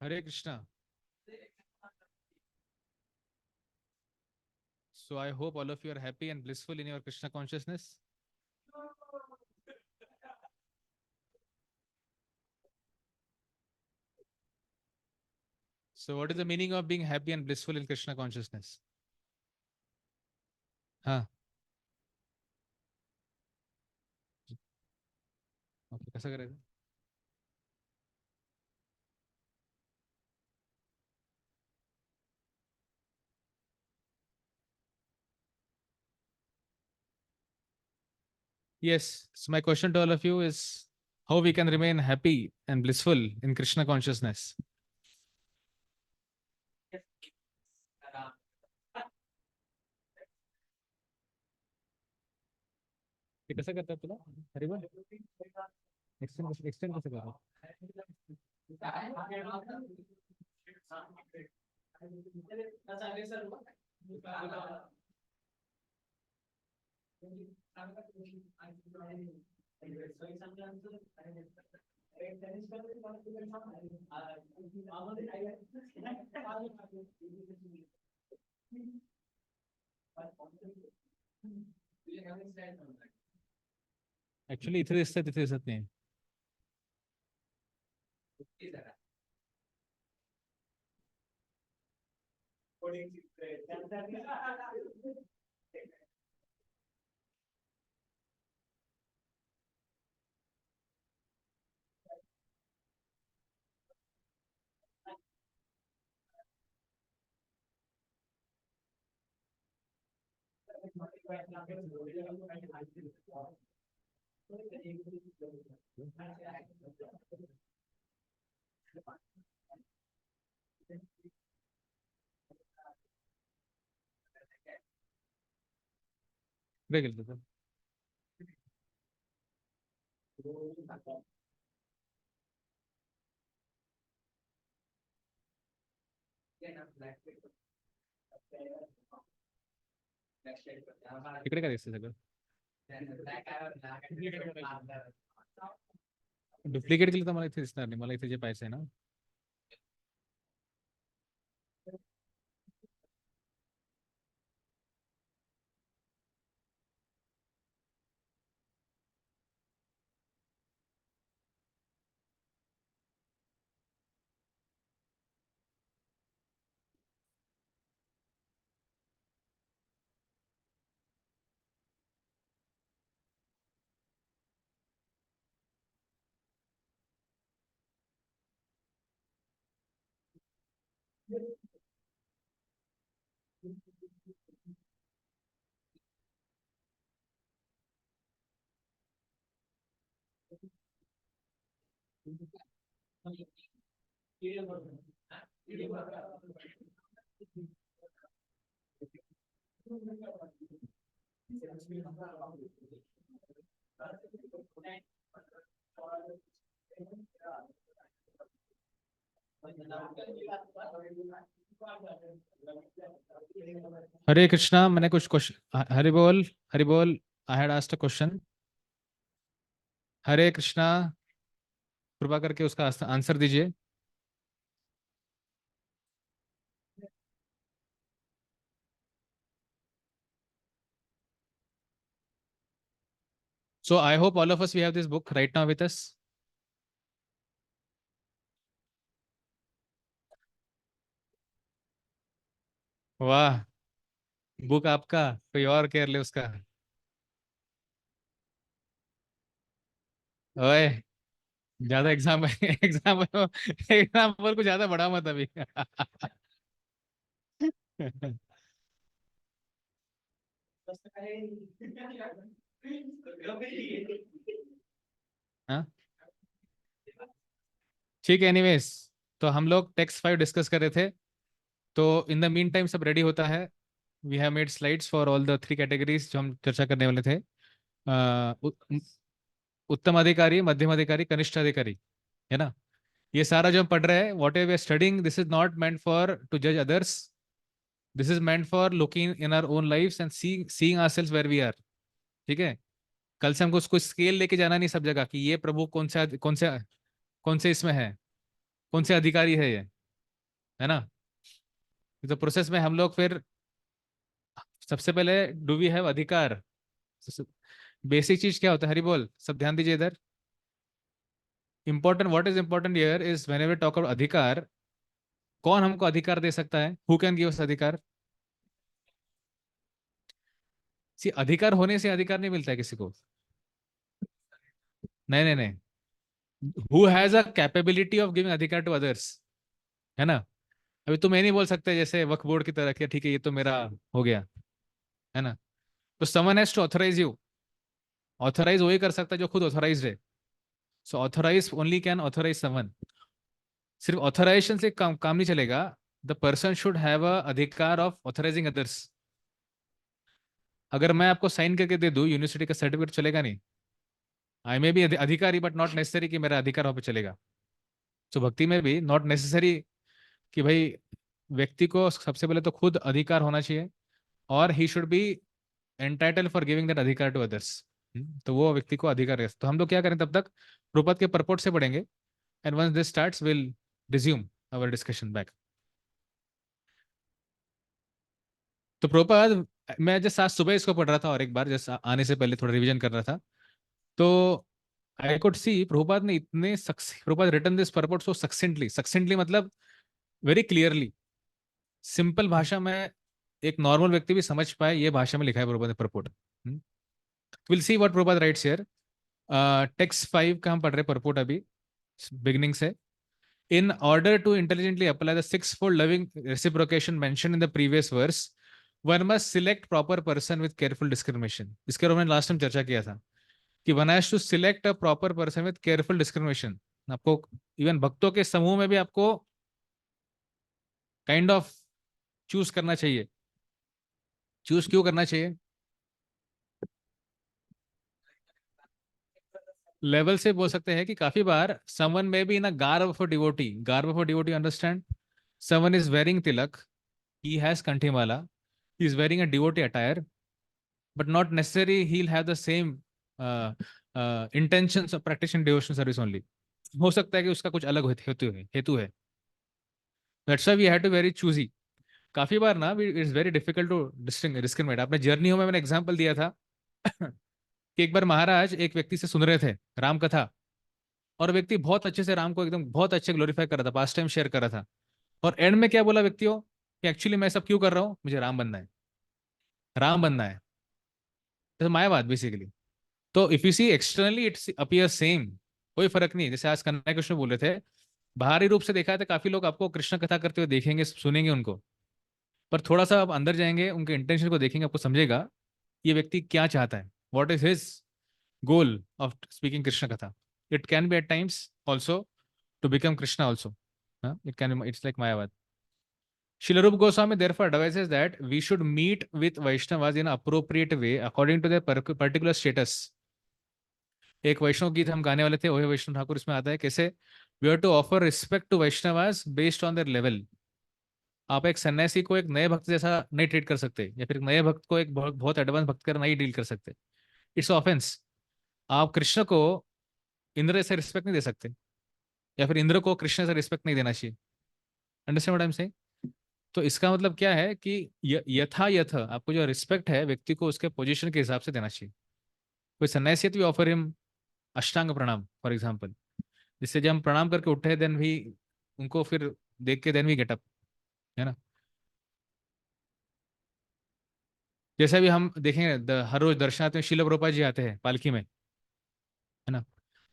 Hare Krishna. So I hope all of you are happy and blissful in your Krishna consciousness. So what is the meaning of being happy and blissful in Krishna consciousness? हाँ. Okay, कैसा करेगा? Yes. So my question to all of you is how we can remain happy and blissful in Krishna consciousness. ये कैसा करता है तुला? Haribol? Extend कैसे कर एक्चुअली इथे दिसतंय तिथे दिसत नाही. इकडे गेलं तर. इकडे काय दिसतंय सगळं? डुप्लिकेट केलं तर मला इथे दिसणार नाही. मला इथे जे पाहिजे ना. हरे कृष्णा. मैंने कुछ क्वेश्चन. हरि बोल. हरि बोल. I had asked a question. Hare Krishna. कृपा करके उसका आंसर दीजिए. So I hope all of us we have this book right now with us. वाह. बुक आपका कोई और केयर ले उसका. ओए. ज्यादा एग्जाम एग्जाम एग्जाम्पल को ज्यादा बढ़ा मत अभी. हाँ. ठीक है. एनीवेज. तो हम लोग टेक्स्ट 5 डिस्कस कर रहे थे. तो इन द मीन टाइम सब रेडी होता है. We have made slides for all the 3 categories जो हम चर्चा करने वाले थे. उत्तम अधिकारी, मध्यम अधिकारी, कनिष्ठ अधिकारी, है ना. ये सारा जो हम पढ़ रहे हैं, whatever we are studying, this is not meant for to जज others. This is meant for looking in our own lifes and seeing ourselves where we are. ठीक है. कल से हमको उसको स्केल लेके जाना नहीं सब जगह कि ये प्रभु कौन से इसमें है, कौन से अधिकारी है ये. है ना। तो प्रोसेस में हम लोग फिर सबसे पहले डू वी हैव अधिकार। बेसिक चीज क्या होता है, हरी बोल, सब ध्यान दीजिए इधर। Important, what is important here is whenever talk about अधिकार, कौन हमको अधिकार दे सकता है, हु कैन गिव अस अधिकार। सी अधिकार होने से अधिकार नहीं मिलता है किसी को। नहीं नहीं नहीं, who has a capability of giving अधिकार टू अदर्स, है ना। अभी तुम ये नहीं बोल सकते जैसे वक्फ बोर्ड की तरह कि ठीक है ये तो मेरा हो गया, है ना। तो someone has to authorise you. Authorise वही कर सकता है जो खुद ऑथराइज्ड है। So authorise only can authorise someone. सिर्फ ऑथराइजेशन से काम नहीं चलेगा। The person should have a अधिकार ऑफ ऑथराइजिंग अदर्स। अगर मैं आपको साइन करके दे दूं यूनिवर्सिटी का सर्टिफिकेट, चलेगा नहीं। आई मे बी अधिकारी बट नॉट नेसेसरी कि मेरा अधिकार वहां पे चलेगा। तो भक्ति में भी नॉट नेसेसरी कि भाई व्यक्ति को सबसे पहले तो खुद अधिकार होना चाहिए, और he should be entitled for giving that अधिकार टू अदर्स। तो वो व्यक्ति को अधिकार है। तो हम लोग क्या करें तब तक, प्रोपद के परपोर्ट से पढ़ेंगे, and once this starts will resume our discussion back. तो प्रोपद, मैं जैसे आज सुबह इसको पढ़ रहा था और एक बार जैसे आने से पहले थोड़ा रिवीजन कर रहा था, तो आई कुड सी प्रभुपाद ने इतने प्रभुपाद रिटन दिस परपोर्ट सो सक्सेंटली, सक्सेंटली मतलब वेरी क्लियरली, सिंपल भाषा में एक नॉर्मल व्यक्ति भी समझ पाए ये भाषा में लिखा है प्रभुपाद ने purport. Will see what Prabhupada rights here. Text 5 का हम पढ़ रहे परपोर्ट अभी बिगिनिंग से। In order to intelligently apply the sixfold loving reciprocation mentioned in the previous verse, one must select proper person with careful discrimination. इसके बारे में last time चर्चा किया था कि one has to select a proper person with careful discrimination. आपको even भक्तों के समूह में भी आपको काइंड ऑफ चूज करना चाहिए। चूज क्यों करना चाहिए? लेवल से बोल सकते हैं कि काफी बार समवन में be in a garb for devotee, garb for devotee, understand. Someone is wearing Tilak, he has kanthimala, he is wearing a devotee attire, but not necessarily he'll have the same uh, intentions of practicing devotional service only. हो सकता है कि उसका कुछ अलग हेतु है। That's why we have to very choosy. काफी बार ना it's very difficult to discriminate. आपने जर्नी हो में मैंने एग्जांपल दिया था कि एक बार महाराज एक व्यक्ति से सुन रहे थे राम कथा, और व्यक्ति बहुत अच्छे से राम को एकदम बहुत अच्छे ग्लोरीफाई कर रहा था, पास टाइम शेयर कर रहा था, और एंड में क्या बोला व्यक्तियों कि एक्चुअली मैं सब क्यों कर रहा हूँ, मुझे राम बनना है, राम बनना है। तो मायावाद बेसिकली। तो if you see externally it's appear same, कोई फर्क नहीं। जैसे आज कन्हैया कृष्ण बोल रहे थे, बाहरी रूप से देखा है तो काफी लोग आपको कृष्ण कथा करते हुए देखेंगे, सुनेंगे उनको, पर थोड़ा सा आप अंदर जाएंगे, उनके इंटेंशन को देखेंगे, आपको समझेगा ये व्यक्ति क्या चाहता है, what is his goal of speaking Krishna katha. It can be at times also to become Krishna also, it can, it's like Mayavad. Srila Rupa Goswami therefore advises that we should meet with Vaishnavas in an appropriate way according to their particular status. एक वैष्णव गीत हम गाने वाले थे, ओहे वैष्णव ठाकुर, इसमें आता है कैसे we are to offer respect to Vaishnavas based on their level. आप एक सन्यासी को एक नए भक्त जैसा नहीं ट्रीट कर सकते, या फिर एक नए भक्त को एक बहुत एडवांस भक्त कर नहीं डील कर सकते। It's offence. आप कृष्ण को इंद्र से रिस्पेक्ट नहीं दे सकते, या फिर इंद्र को कृष्ण से रिस्पेक्ट नहीं देना चाहिए। Understand what I am saying? तो इसका मतलब क्या है कि यथा यथ आपको जो रिस्पेक्ट है व्यक्ति को उसके पोजीशन के हिसाब से देना चाहिए। कोई सन्यासी भी ऑफर हिम अष्टांग प्रणाम फॉर एग्जांपल, जिससे जब हम प्रणाम करके उठे देन भी उनको फिर देख के देन वी गेट अप, है ना। जैसे भी हम देखेंगे हर रोज दर्शनार्थ में शील प्रभुपाद जी आते हैं पालकी में, है ना।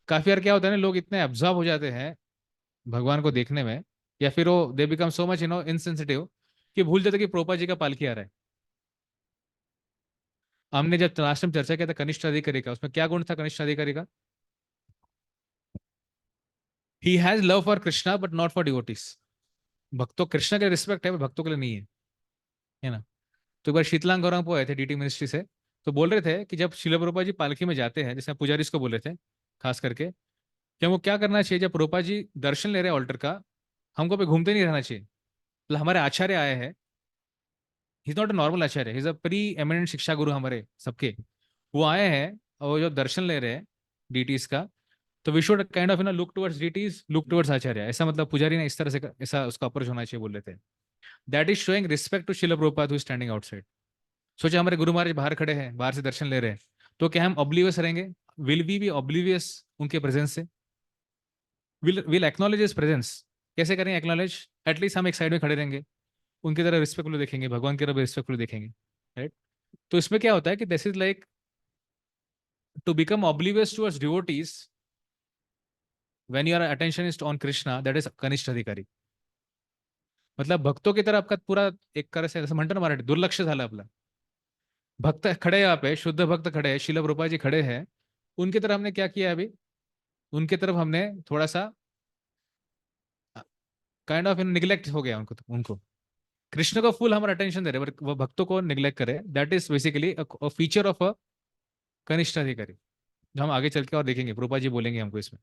काफी बार क्या होता है ना, लोग इतने अब्जॉर्ब हो जाते हैं भगवान को देखने में, या फिर वो they become so much insensitive कि भूल जाते कि प्रभुपाद जी का पालकी आ रहा है। हमने जब लास्ट टाइम चर्चा किया था कनिष्ठ अधिकारी का, उसमें क्या गुण था कनिष्ठ अधिकारी का? He has love for Krishna but not for devotees. भक्तों, कृष्ण के रिस्पेक्ट है, पर भक्तों के लिए नहीं है ना। तो एक बार शीतलांग गौरंग आए थे डीटी मिनिस्ट्री से, तो बोल रहे थे कि जब शिला प्रभुपाद जी पालकी में जाते हैं, जैसे पुजारी को बोले थे खास करके, कि हमको क्या करना चाहिए जब प्रभुपाद जी दर्शन ले रहे हैं ऑल्टर का, हमको पे घूमते नहीं रहना चाहिए। मतलब हमारे आचार्य आए हैं, he is not a normal Acharya, he is a pre eminent शिक्षा गुरु हमारे सबके। वो आए हैं और वो जो दर्शन ले रहे हैं डीटीज का, तो we should kind of look towards deities, look towards acharya, ऐसा मतलब पुजारी ने इस तरह से ऐसा उसका अप्रोच होना चाहिए बोल रहे थे। That is showing respect to Shrila Prabhupada who standing outside. सोचा हमारे गुरु महाराज बाहर खड़े हैं, बाहर से दर्शन ले रहे हैं, तो क्या हम ऑब्लिवियस रहेंगे? विल वी बी ऑब्लिवियस उनके प्रेजेंस से? Will acknowledge is presence. कैसे करेंगे एक्नॉलेज? एटलीस्ट हम एक साइड में खड़े रहेंगे, उनकी तरह रिस्पेक्टफुल देखेंगे, भगवान की तरफ रिस्पेक्टफुल देखेंगे, राइट? तो इसमें क्या होता है कि this is like to become oblivious towards devotees when your attention is on Krishna, that is कनिष्ठ अधिकारी। मतलब भक्तों की तरफ आपका पूरा एक तरह से जसं म्हणतो ना मराठी दुर्लक्ष झालं आपलं। भक्त खड़े हैं यहाँ पे, शुद्ध भक्त खड़े हैं, शिल प्रभुपाद जी खड़े हैं, उनकी तरफ हमने क्या किया अभी? उनकी तरफ हमने थोड़ा सा काइंड ऑफ निग्लेक्ट हो गया उनको। कृष्ण को फुल हमारा अटेंशन दे रहे हैं, वो भक्तों को निग्लेक्ट करे, that is basically feature of a kanishtha अधिकारी, जो हम आगे चल के और देखेंगे, प्रभुपाद जी बोलेंगे हमको इसमें।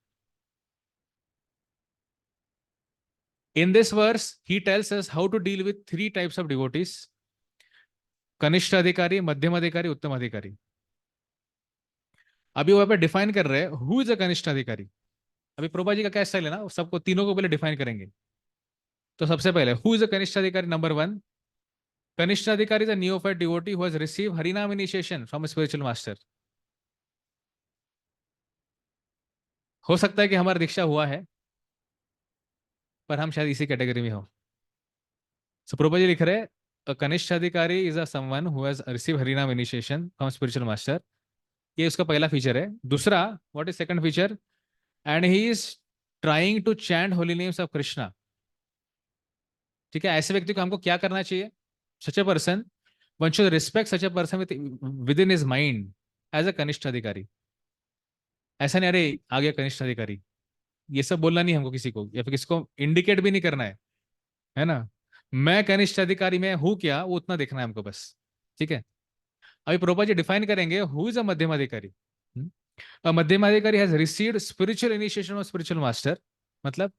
In this verse, he tells us how to deal with three types of devotees: कनिष्ठ अधिकारी, मध्यम अधिकारी, उत्तम अधिकारी। अभी वो पे डिफाइन कर रहे हैं हु इज अ कनिष्ठ अधिकारी। अभी प्रभुपाद जी का क्या स्टाइल है ना, सबको तीनों को पहले डिफाइन करेंगे। तो सबसे पहले हु इज अ कनिष्ठ अधिकारी, नंबर वन, कनिष्ठ adhikari is a neophyte devotee who has receive Harinam initiation from spiritual master. हो सकता है कि हमारा दीक्षा हुआ है, पर हम शायद इसी कैटेगरी में हो। सो प्रभुपाद जी लिख रहे हैं a kanishtha adhikari is a someone who has receive Harinam initiation from spiritual master. ये उसका पहला फीचर है। दूसरा, what is second feature? And he is trying to chant holy names of Krishna. ठीक है, ऐसे व्यक्ति को हमको क्या करना चाहिए? Such a person, one should respect such a person with in his mind as a kanishtha adhikari. ऐसा नहीं अरे आ गया कनिष्ठ अधिकारी, ये सब बोलना नहीं हमको किसी को, या फिर किसी को इंडिकेट भी नहीं करना है ना। मैं कनिष्ठ अधिकारी में हूं क्या, वो उतना देखना है हमको बस। ठीक है, अभी प्रोपा जी डिफाइन करेंगे हु इज अ मध्यम अधिकारी। A मध्यम अधिकारी has received spiritual initiation of spiritual master, मतलब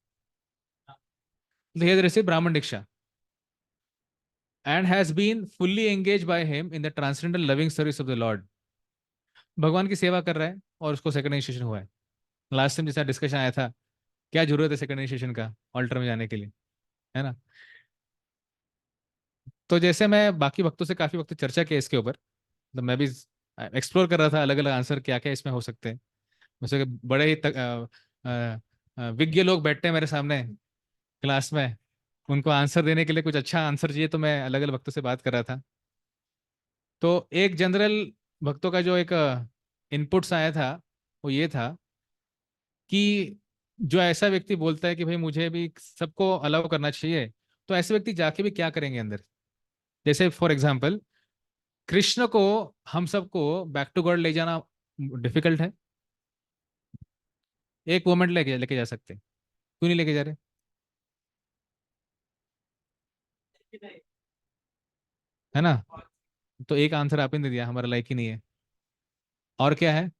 he has received Brahman Diksha and has been fully engaged by him in the transcendental loving service of the Lord। भगवान की सेवा कर रहा है और उसको सेकंड इनिशिएशन हुआ है। लास्ट टाइम जैसा डिस्कशन आया था, क्या जरूरत है सेकंड इनिशिएशन का ऑल्टर में जाने के लिए, है ना। तो जैसे मैं बाकी वक्तों से काफी वक्त चर्चा किया इसके ऊपर, तो मैं भी एक्सप्लोर कर रहा था अलग अलग आंसर क्या क्या इसमें हो सकते हैं। जैसे कि बड़े ही विज्ञ लोग बैठते हैं मेरे सामने क्लास में, उनको आंसर देने के लिए कुछ अच्छा आंसर चाहिए, तो मैं अलग अलग भक्तों से बात कर रहा था। तो एक जनरल भक्तों का जो एक इनपुट्स आया था, वो ये था कि जो ऐसा व्यक्ति बोलता है कि भाई मुझे भी सबको अलाउ करना चाहिए, तो ऐसे व्यक्ति जाके भी क्या करेंगे अंदर? जैसे फॉर एग्जाम्पल, कृष्ण को हम सबको बैक टू गॉड ले जाना डिफिकल्ट है, एक मोमेंट लेके लेके जा सकते, क्यों नहीं लेके जा रहे? है ना। तो एक आंसर आपने दे दिया, हमारा लाइक ही नहीं है। और क्या है?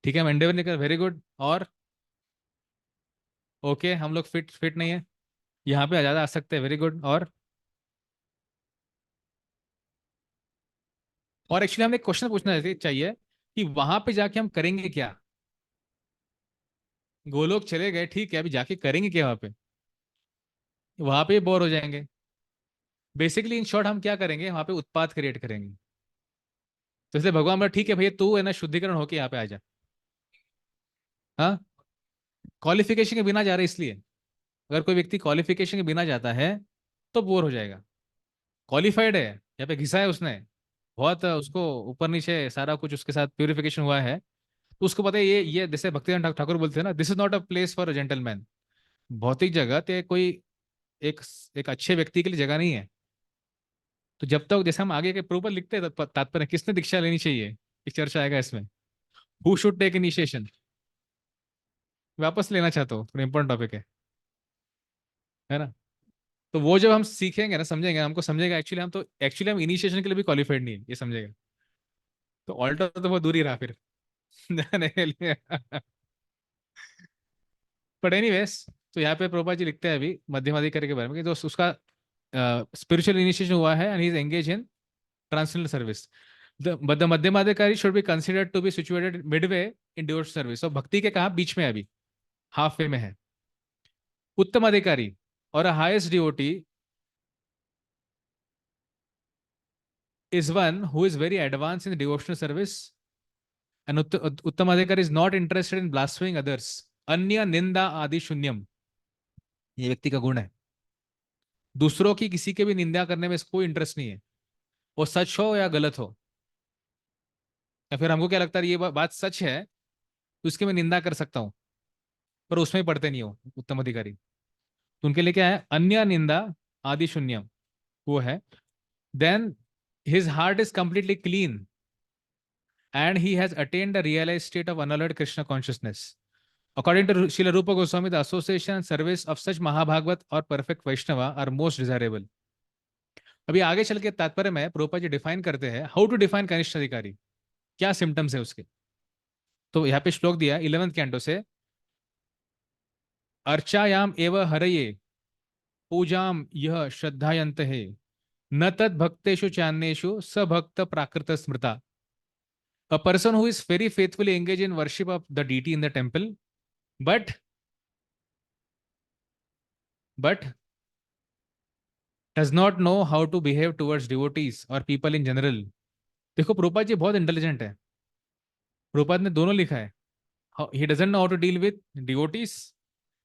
ठीक है, हम एंडेवर निकल, वेरी गुड। और ओके, हम लोग फिट फिट नहीं है, यहाँ पे ज्यादा आ सकते हैं, वेरी गुड। और एक्चुअली हमें एक क्वेश्चन पूछना चाहिए कि वहां पे जाके हम करेंगे क्या? गोलोक चले गए, ठीक है, अभी जाके करेंगे क्या वहां पे? वहां पे बोर हो जाएंगे। बेसिकली इन शॉर्ट हम क्या करेंगे वहां पे? उत्पाद क्रिएट करेंगे। तो इसलिए भगवान बोला ठीक है भैया, तू है ना शुद्धिकरण होके यहाँ पे आ जा। हाँ, क्वालिफिकेशन के बिना जा रहे इसलिए। अगर कोई व्यक्ति क्वालिफिकेशन के बिना जाता है तो बोर हो जाएगा। क्वालिफाइड है, यहाँ पे घिसा है उसने, बहुत उसको ऊपर नीचे सारा कुछ उसके साथ प्यूरिफिकेशन हुआ है, तो उसको पता है ये जैसे भक्तिनाथ ठाकुर बोलते हैं ना, this is not a place for a gentleman. भौतिक जगह ते कोई एक एक अच्छे व्यक्ति के लिए जगह नहीं है। तो जब तक जैसे हम आगे के प्रूफ लिखते हैं तात्पर्य किसने दीक्षा लेनी चाहिए, एक चर्चा आएगा इसमें। हु शुड टेक इनिशिएशन, वापस लेना चाहता हूँ, इंपॉर्टेंट टॉपिक है ना। तो वो जब हम सीखेंगे ना, समझेंगे, हमको समझेगा एक्चुअली हम इनिशिएशन के लिए भी क्वालिफाइड नहीं है, ये समझेगा। तो ऑल्टर तो बहुत दूर ही रहा फिर जाने के लिए बट एनीवेज, तो यहाँ पे प्रोपा जी लिखते हैं अभी मध्यम अधिकारी के बारे में कि जो उसका स्पिरिचुअल इनिशिएशन हुआ है and he is engage in translational service. The मध्यम अधिकारी should be considered to be situated midway in डिवोर्स सर्विस। और भक्ति के कहा बीच में है, अभी हाफ वे में है। उत्तम अधिकारी और highest devotee is one who is very advanced in the devotional service, and उत्तम अधिकारी is not interested in blaspheming others, अन्य निंदा आदि शून्यम। ये व्यक्ति का गुण है, दूसरों की किसी के भी निंदा करने में इसको कोई इंटरेस्ट नहीं है, वो सच हो या गलत हो। या फिर हमको क्या लगता है ये बात सच है तो उसकी मैं निंदा कर सकता हूँ, पर उसमें ही पढ़ते नहीं हो उत्तम अधिकारी। तो उनके लिए क्या है, अन्य निंदा आदि शून्यम वो है। Then his heart is completely clean and he has attained a realized state of unalloyed Krishna consciousness. According to Srila Rupa Goswami, the association and service of such Mahabhagavat or perfect Vaishnava are most desirable. अभी आगे चल के तात्पर्य में Prabhupada ji define करते हैं how to define कनिष्ठ अधिकारी, क्या सिम्टम्स है उसके। तो यहाँ पे श्लोक दिया 11th कैंटो से, अर्चायाम एव हरये पूजाम यह श्रद्धायंत है, न तद भक्तेषु चान्येषु स भक्त प्राकृत स्मृता। A person who is very faithfully engaged in worship of the deity in the temple, but does not know how to behave towards devotees or people in general। देखो प्रभुपाद जी बहुत इंटेलिजेंट है, प्रभुपाद ने दोनों लिखा है, he doesn't know how to deal with devotees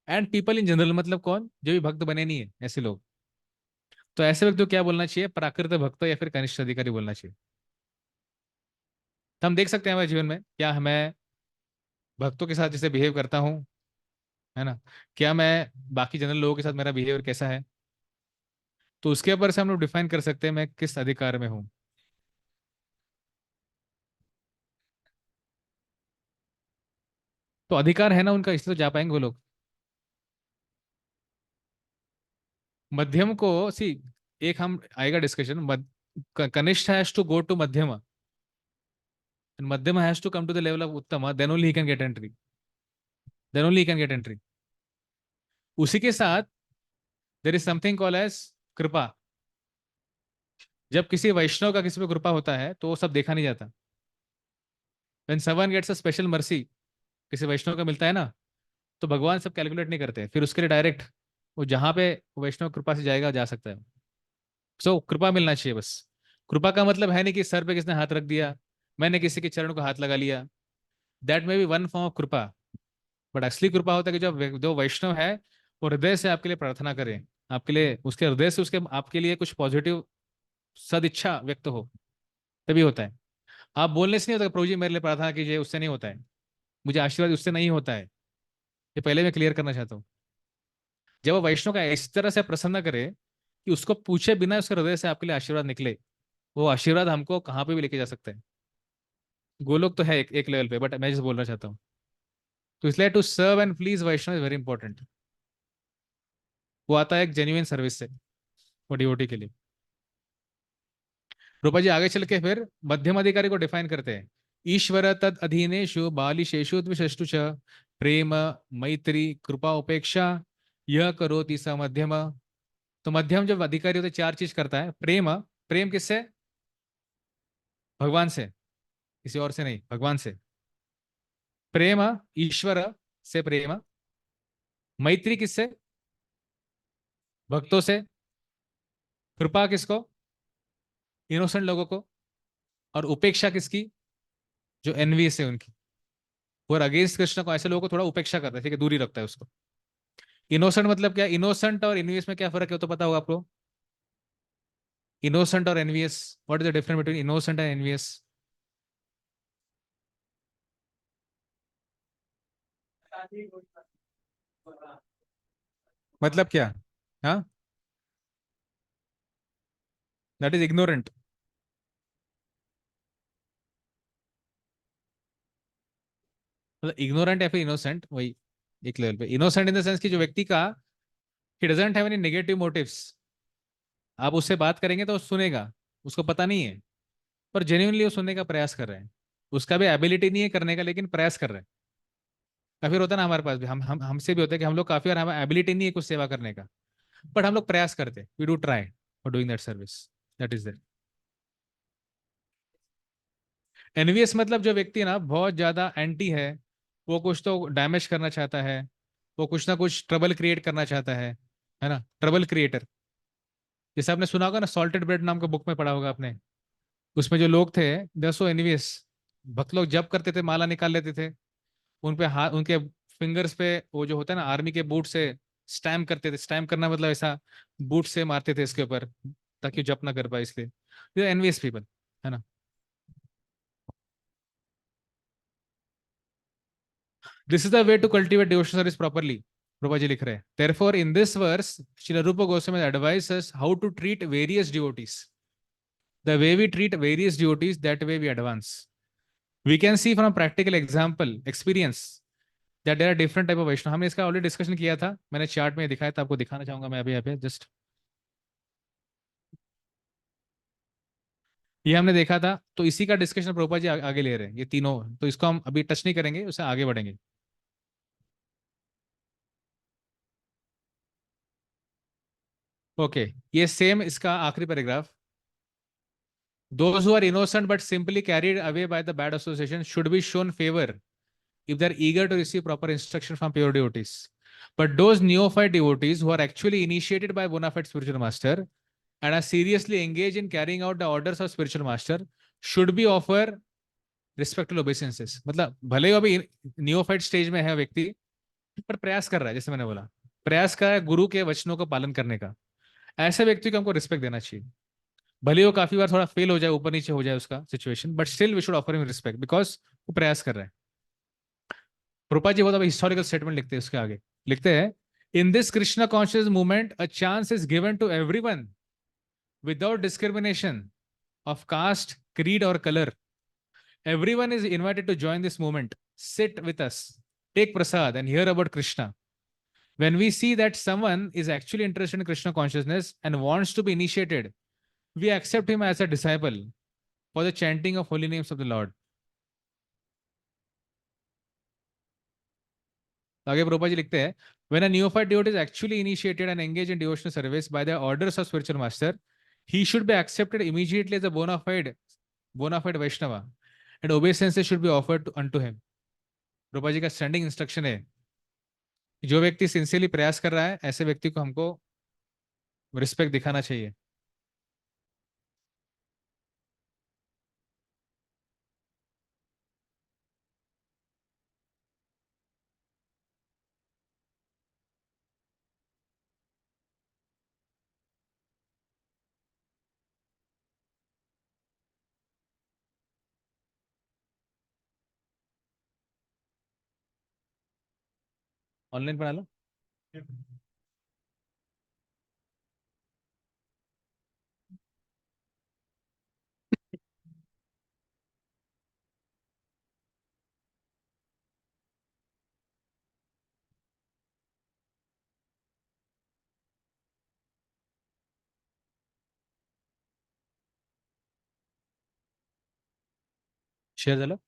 and people in general, मतलब कौन, जो भी भक्त बने नहीं है ऐसे लोग। तो ऐसे व्यक्ति को क्या बोलना चाहिए, प्राकृत भक्त या फिर कनिष्ठ अधिकारी बोलना चाहिए। तो हम देख सकते हैं हमारे जीवन में क्या मैं भक्तों के साथ जैसे बिहेव करता हूँ, है ना, क्या मैं बाकी जनरल लोगों के साथ मेरा बिहेवियर कैसा है, तो उसके ऊपर से हम लोग डिफाइन कर सकते हैं मैं किस अधिकार में हूँ। तो अधिकार है ना उनका, इसलिए तो जा पाएंगे वो लोग। मध्यम को सी, एक हम आएगा डिस्कशन, कनिष्ठ has to go to madhyam, madhyam has to come to the level of uttam, then only he can get entry, then only he can get entry. उसी के साथ there is something call as kripa. जब किसी वैष्णव का किसी पे कृपा होता है तो वो सब देखा नहीं जाता। When someone gets a special mercy, किसी वैष्णव का मिलता है ना, तो भगवान सब कैलकुलेट नहीं करते, फिर उसके लिए डायरेक्ट वो जहां पे वैष्णव कृपा से जाएगा जा सकता है। सो कृपा मिलना चाहिए बस। कृपा का मतलब है नहीं कि सर पे किसने हाथ रख दिया, मैंने किसी के चरण को हाथ लगा लिया, that may be one form of कृपा। बट असली कृपा होता है कि जो वैष्णव है वो हृदय से आपके लिए प्रार्थना करे, आपके लिए उसके हृदय से उसके आपके लिए कुछ पॉजिटिव सदिच्छा व्यक्त हो, तभी होता है। आप बोलने से नहीं होता प्रभु जी मेरे लिए प्रार्थना कीजिए, उससे नहीं होता है, मुझे आशीर्वाद उससे नहीं होता है। ये पहले मैं क्लियर करना चाहता हूँ। जब वो वैष्णव का इस तरह से प्रसन्न करे कि उसको पूछे बिना उसके हृदय से आपके लिए आशीर्वाद निकले, वो आशीर्वाद हमको कहाँ पे भी लेके जा सकता है। गोलोक तो है एक लेवल पे, बट मैं जिस बोलना चाहता हूँ, तो इसलिए to serve and please Vaishnava is very important. वो आता है एक जेन्युइन सर्विस से, वो डिवोटी के लिए। रूपा जी आगे चल के फिर मध्यम अधिकारी को डिफाइन करते हैं, ईश्वर तद अधीनेशु बालिशेषु द्विषष्टु च प्रेम मैत्री कृपा उपेक्षा यह करोति स मध्यम। तो मध्यम जब अधिकारी होते चार चीज करता है, प्रेम, प्रेम किससे, भगवान से, किसी और से नहीं, भगवान से। प्रेम ईश्वर से प्रेम, मैत्री किससे, भक्तों से, कृपा किसको, इनोसेंट लोगों को, और उपेक्षा किसकी, जो एनवीएस है उनकी। और अगेंस्ट कृष्ण को ऐसे लोगों को थोड़ा उपेक्षा करता है, ठीक है, दूरी रखता है उसको। इनोसेंट मतलब क्या, इनोसेंट और एनवीएस में क्या फर्क है तो पता होगा आपको। इनोसेंट और envious, what is the difference between innocent and envious. मतलब क्या, हाँ, दैट इज इग्नोरेंट। मतलब इग्नोरेंट या फिर इनोसेंट वही एक लेवल पे। इनोसेंट इन द सेंस कि जो व्यक्ति का he doesn't have any negative motives, आप उससे बात करेंगे तो वो सुनेगा, उसको पता नहीं है, पर जेन्युइनली वो सुनने का प्रयास कर रहे हैं। उसका भी एबिलिटी नहीं है करने का, लेकिन प्रयास कर रहे हैं। काफी होता है ना हमारे पास भी, हम हमसे भी होता है कि हम लोग काफी, और हमें एबिलिटी नहीं है कुछ सेवा करने का, बट हम लोग प्रयास करते हैं, we do try for doing that service, that is that. Envious मतलब जो व्यक्ति ना बहुत ज्यादा एंटी है, वो कुछ तो डैमेज करना चाहता है, वो कुछ ना कुछ ट्रबल क्रिएट करना चाहता है ना, ट्रबल क्रिएटर। जैसे आपने सुना होगा ना, सॉल्टेड ब्रेड नाम का बुक में पढ़ा होगा आपने, उसमें जो लोग थे, दसो एनवीएस भक्त लोग जब करते थे माला निकाल लेते थे, उन पे हाथ, उनके फिंगर्स पे वो जो होता है ना आर्मी के बूट से स्टैम्प करते थे। स्टैम्प करना मतलब ऐसा बूट से मारते थे इसके ऊपर, ताकि जप ना कर पाए, इसलिए ये एनवीएस पीपल, है ना। This is the way to cultivate devotional service properly, Prabha ji लिख रहे हैं। Therefore in this verse Srila Rupa Goswami advise us how to treat various devotees. The way we treat various devotees, that way we advance. We can see from practical example, experience, that there are different type of Vaishnava. हमने इसका already discussion किया था, मैंने chart में दिखाया था, आपको दिखाना चाहूंगा मैं अभी यहाँ पे जस्ट। ये हमने देखा था, तो इसी का डिस्कशन प्रभुपाद जी आगे ले रहे हैं, ये तीनों। तो इसको हम अभी टच नहीं करेंगे, उससे आगे बढ़ेंगे। ओके, ये सेम इसका आखिरी paragraph. Those who are innocent but simply carried away by the bad association should be shown favor if they're eager to receive proper instruction from pure devotees. But those neophyte devotees who are actually initiated by bona fide spiritual master and are seriously engaged in carrying out the orders of spiritual master should be offer respectful obeisances. मतलब भले ही अभी neophyte stage में है व्यक्ति, पर प्रयास कर रहा है, जैसे मैंने बोला, प्रयास का है गुरु के वचनों का पालन करने का, ऐसे व्यक्ति को हमको रिस्पेक्ट देना चाहिए। भले ही वो काफी बार थोड़ा फेल हो जाए, ऊपर नीचे हो जाए उसका situation, but still we should offer him respect because वो प्रयास कर रहा है। रूपा जी बहुत अभी हिस्टोरिकल स्टेटमेंट लिखते हैं, उसके आगे लिखते हैं, in this Krishna conscious movement a chance is given to everyone without discrimination of caste, creed, or color. Everyone is invited to join this movement. Sit with us, take prasad, and hear about Krishna. When we see that someone is actually interested in Krishna consciousness and wants to be initiated, we accept him as a disciple for the chanting of holy names of the Lord. आगे प्रभुपा जी लिखते हैं, when a neophyte devotee is actually initiated and engaged in devotional service by the orders of spiritual master, he should be accepted immediately as a bona fide Vaishnava, and obeisances should be offered unto him. Prabhupada ji का standing instruction है, जो व्यक्ति sincerely प्रयास कर रहा है, ऐसे व्यक्ति को हमको रिस्पेक्ट दिखाना चाहिए। ऑनलाइन पढ़ा लो। शेयर चलो।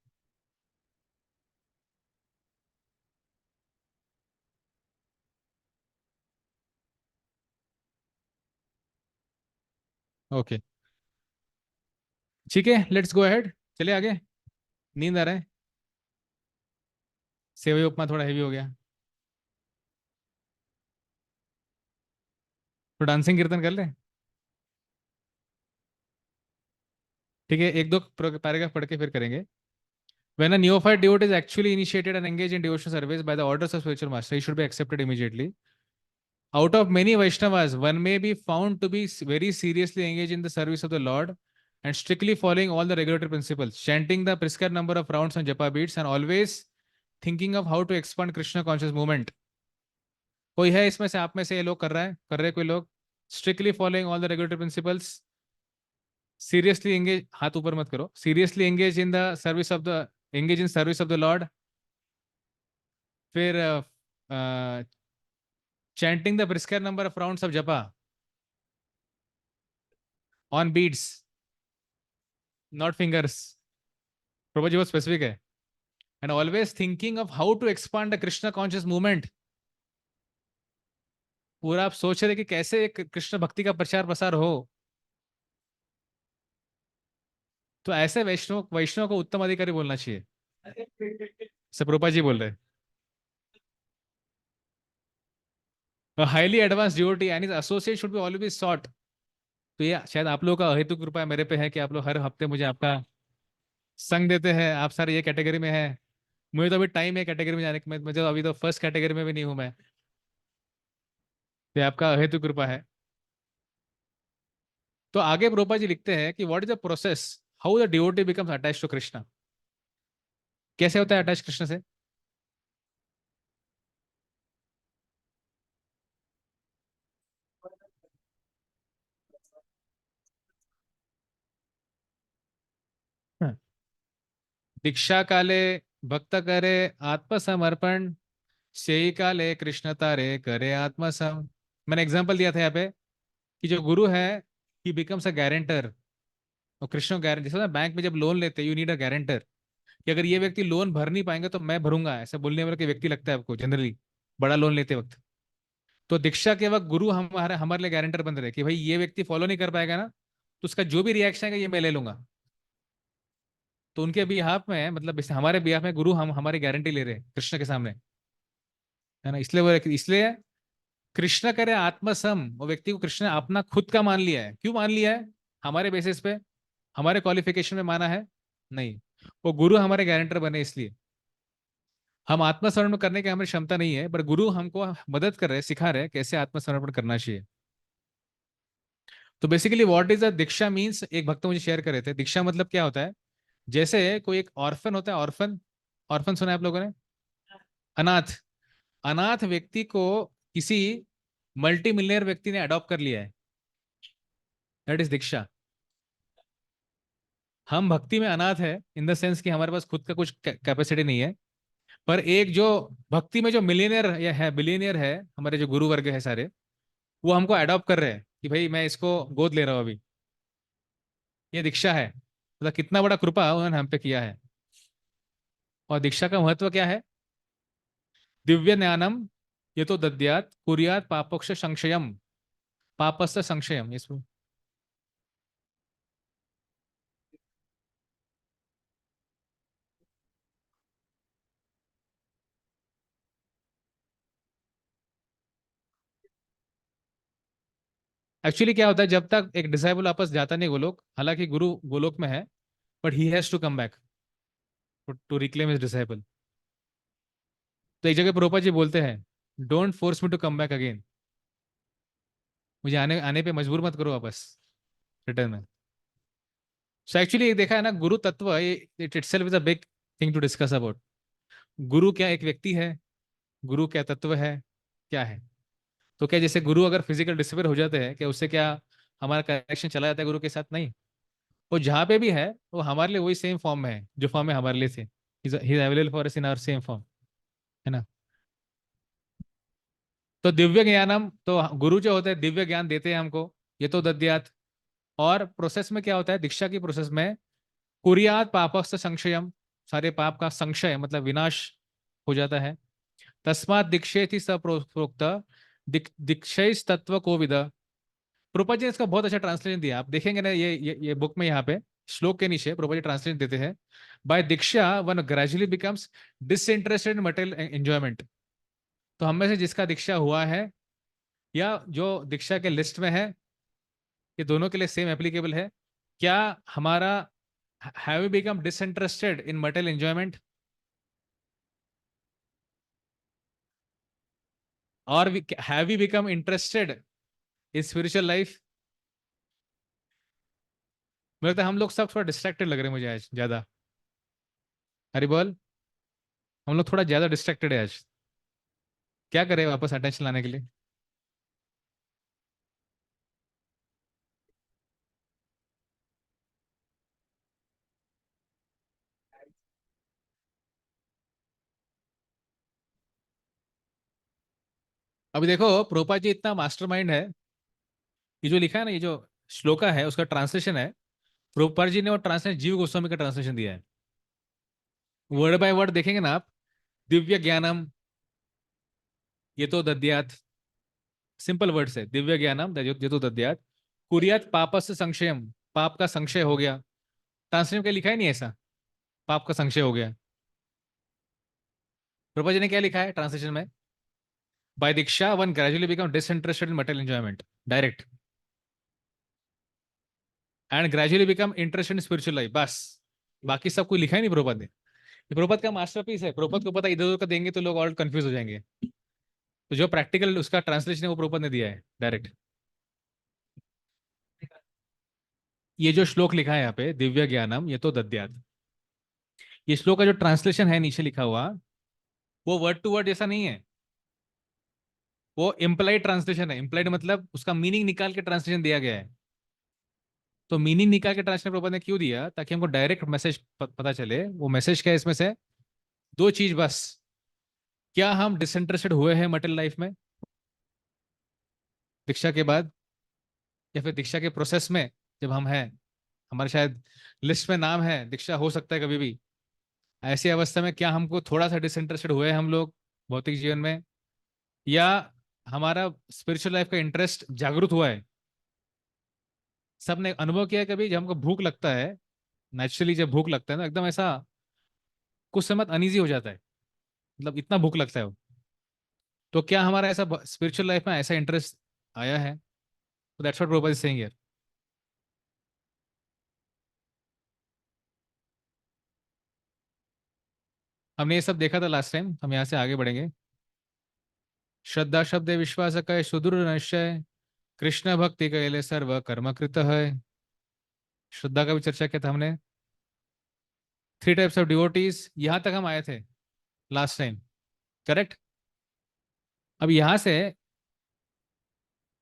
ओके, ठीक है, लेट्स गो अहेड, चलिए आगे। नींद आ रहा है, सेवई उपमा थोड़ा हेवी हो गया, तो डांसिंग कीर्तन कर ले। ठीक है, एक दो पैराग्राफ पढ़ के फिर करेंगे। When a neophyte devotee is actually initiated and engaged in devotional service by the orders of spiritual master, he should be accepted immediately. Out of many Vaishnavas, one may be found to be very seriously engaged in the service of the Lord and strictly following all the regulatory principles, chanting the prescribed number of rounds on japa beads, and always thinking of how to expand Krishna conscious movement. कोई है इसमें से, आप में से ये लोग कर रहे कोई लोग, strictly following all the regulatory principles, seriously engage, हाथ ऊपर मत करो, seriously engage in the service of the, engage in service of the lord, फिर chanting the prescribed number of rounds of japa on beads, not fingers, Prabhu ji बहुत specific है, and always thinking of how to expand the Krishna conscious movement. पूरा आप सोच रहे कि कैसे एक कृष्ण भक्ति का प्रचार प्रसार हो। तो ऐसे वैष्णव वैष्णव को उत्तम अधिकारी बोलना चाहिए। सप्रभुपाद जी बोल रहे हैं highly advance devotee and associate should be always sought. तो ये शायद आप लोगों का अहेतुक कृपा मेरे पे है कि आप लोग हर हफ्ते मुझे आपका संग देते हैं। आप सारे ये कैटेगरी में हैं। मुझे तो अभी टाइम है कैटेगरी में जाने की। मैं मुझे अभी तो फर्स्ट कैटेगरी में भी नहीं हूं मैं। ये आपका अहेतुक कृपा है। तो आगे प्रोपा जी लिखते हैं कि what is the process how the devotee becomes attach to Krishna. कैसे होता है अटैच कृष्ण से? हाँ। दीक्षा काले भक्त करे आत्मसमर्पण, सेई काले कृष्ण तारे करे आत्मसम। मैंने एग्जांपल दिया था यहाँ पे कि जो गुरु है ही बिकम्स अ गारंटर। और कृष्ण गारंटी, जैसे ना बैंक में जब लोन लेते हैं यू नीड अ गारंटर, कि अगर ये व्यक्ति लोन भर नहीं पाएंगे तो मैं भरूंगा, ऐसा बोलने वाला कोई व्यक्ति लगता है आपको जनरली बड़ा लोन लेते वक्त। तो दीक्षा के वक्त गुरु हमारे हमारे लिए गारंटर बन रहे कि भाई ये व्यक्ति फॉलो नहीं कर पाएगा ना, तो उसका जो भी रिएक्शन है ये मैं ले लूंगा। तो उनके बिहाफ में, मतलब हमारे बिहाफ में गुरु हम हमारी गारंटी ले रहे हैं कृष्ण के सामने, है ना। इसलिए वो, इसलिए कृष्ण करे आत्मसम, वो व्यक्ति को कृष्ण ने अपना खुद का मान लिया है। क्यों मान लिया है? हमारे बेसिस पे, हमारे क्वालिफिकेशन में माना है? नहीं। वो गुरु हमारे गारंटर बने इसलिए। हम आत्मसमर्पण करने की हमें क्षमता नहीं है, पर गुरु हमको मदद कर रहे हैं, सिखा रहे हैं कैसे आत्मसमर्पण करना चाहिए। तो basically what is a Diksha means, एक भक्त मुझे शेयर कर रहे थे दीक्षा मतलब क्या होता है। जैसे कोई एक ऑर्फन होता है, ऑर्फन, ऑर्फन सुना है आप लोगों ने? अनाथ। अनाथ व्यक्ति को किसी मल्टी मिलियनर व्यक्ति ने अडॉप्ट कर लिया है, दैट इज दीक्षा। हम भक्ति में अनाथ है इन द सेंस कि हमारे पास खुद का कुछ कैपेसिटी नहीं है। पर एक जो भक्ति में जो मिलियनियर या है, बिलियनियर है, हमारे जो गुरु वर्ग है सारे, वो हमको अडॉप्ट कर रहे हैं कि भाई मैं इसको गोद ले रहा हूँ अभी। ये दीक्षा है, मतलब कितना बड़ा कृपा उन्होंने हम पे किया है। और दीक्षा का महत्व क्या है? दिव्य ज्ञानम ये तो दद्यात कुरियात पापोक्ष संशयम, पापस्य संशयम इसमें। एक्चुअली क्या होता है, जब तक एक डिसाइबल वापस जाता नहीं गोलोक, हालांकि गुरु गोलोक में है, but he has to come back to reclaim his disciple. तो एक जगह प्रोपा जी बोलते हैं, don't force me to come back again. मुझे आने आने पे मजबूर मत करो वापस रिटर्न में। सो एक्चुअली देखा है ना, गुरु तत्व it itself is a big thing to discuss about. गुरु क्या एक व्यक्ति है? गुरु क्या तत्व है? क्या है? तो क्या जैसे गुरु अगर फिजिकल डिसअपियर हो जाते हैं, क्या उससे क्या हमारा कनेक्शन चला जाता है गुरु के साथ? नहीं। वो जहाँ पे भी है वो हमारे लिए वही सेम फॉर्म में है जो फॉर्म में हमारे लिए थे। He is available for us in our same form, है ना। तो दिव्य ज्ञानम, तो गुरु जो होते हैं दिव्य ज्ञान देते हैं हमको, ये तो दद्यात। और प्रोसेस में क्या होता है दीक्षा की प्रोसेस में? कुरियात पापस्थ संशयम, सारे पाप का संशय मतलब विनाश हो जाता है। तस्मात दीक्षेति स प्रोक्त दीक्षेस तत्व को विद। प्रोपा जी ने इसका बहुत अच्छा ट्रांसलेशन दिया, आप देखेंगे ना ये बुक में यहाँ पे श्लोक के नीचे प्रोपा जी ट्रांसलेशन देते हैं। बाय दीक्षा one gradually becomes disinterested in material enjoyment. तो हम में से जिसका दीक्षा हुआ है या जो दीक्षा के लिस्ट में है, ये दोनों के लिए सेम एप्लीकेबल है। क्या हमारा, have we become disinterested in material enjoyment, और have we become interested in spiritual life? मुझे लगता है हम लोग सब थोड़ा डिस्ट्रैक्टेड लग रहे हैं मुझे आज ज्यादा। हरी बोल। हम लोग थोड़ा ज्यादा डिस्ट्रैक्टेड है आज। क्या करें वापस अटेंशन लाने के लिए? अभी देखो प्रोपा जी इतना मास्टरमाइंड है, ये जो लिखा है ना, ये जो श्लोका है उसका ट्रांसलेशन है, प्रोपा जी ने वो ट्रांसलेशन जीव गोस्वामी का ट्रांसलेशन दिया है। वर्ड बाय वर्ड देखेंगे ना आप, दिव्य ज्ञानम ये तो दद्यात, सिंपल वर्ड है दिव्य ज्ञानम ये तो दद्यात, कुरियात पापस संशयम, पाप का संशय हो गया। ट्रांसलेशन में लिखा ही नहीं है ऐसा, पाप का संशय हो गया। प्रभुपाद जी ने क्या लिखा है ट्रांसलेशन में? बाय दीक्षा one gradually become disinterested in material enjoyment, direct, and gradually become interested in spiritual life, बस। बाकी सब कोई लिखा ही नहीं प्रभुपाद ने। ये प्रभुपाद का मास्टरपीस है, प्रभुपाद को पता इधर उधर का देंगे तो लोग और कंफ्यूज हो जाएंगे। तो जो प्रैक्टिकल उसका ट्रांसलेशन है वो प्रभुपाद ने दिया है डायरेक्ट। ये जो श्लोक लिखा है यहाँ पे दिव्य ज्ञानम ये तो दद्यात, ये श्लोक का जो ट्रांसलेशन है नीचे लिखा हुआ, वो वर्ड टू वर्ड जैसा नहीं है। वो इम्प्लाइड ट्रांसलेशन है। इम्प्लाइड मतलब उसका मीनिंग निकाल के ट्रांसलेशन दिया गया है। तो मीनिंग निकाल के ट्रांसलेशन प्रभुपाद ने क्यों दिया? ताकि हमको डायरेक्ट मैसेज पता चले। वो मैसेज क्या है इसमें से? दो चीज बस। क्या हम डिसइंटरेस्टेड हुए हैं मटेरियल लाइफ में दीक्षा के बाद, या फिर दीक्षा के प्रोसेस में जब हम हैं, हमारे शायद लिस्ट में नाम है, दीक्षा हो सकता है कभी भी। ऐसी अवस्था में क्या हमको थोड़ा सा डिसइंटरेस्टेड हुए हैं हम लोग भौतिक जीवन में, या हमारा स्पिरिचुअल लाइफ का इंटरेस्ट जागरूक हुआ है? सबने अनुभव किया है कभी जब हमको भूख लगता है, नेचुरली जब भूख लगता है ना एकदम ऐसा कुछ समय अनईजी हो जाता है, मतलब इतना भूख लगता है वो। तो क्या हमारा ऐसा स्पिरिचुअल लाइफ में ऐसा इंटरेस्ट आया है? तो that's what Prabhupada is saying here. हमने ये सब देखा था लास्ट टाइम, हम यहाँ से आगे बढ़ेंगे। श्रद्धा शब्द विश्वास कहे सुदृढ़ निश्चय, कृष्ण भक्ति कहले सर्व कर्म कृत है। श्रद्धा का भी चर्चा किया था हमने। थ्री टाइप्स ऑफ डिवोटीज, यहाँ तक हम आए थे लास्ट टाइम, करेक्ट? अब यहाँ से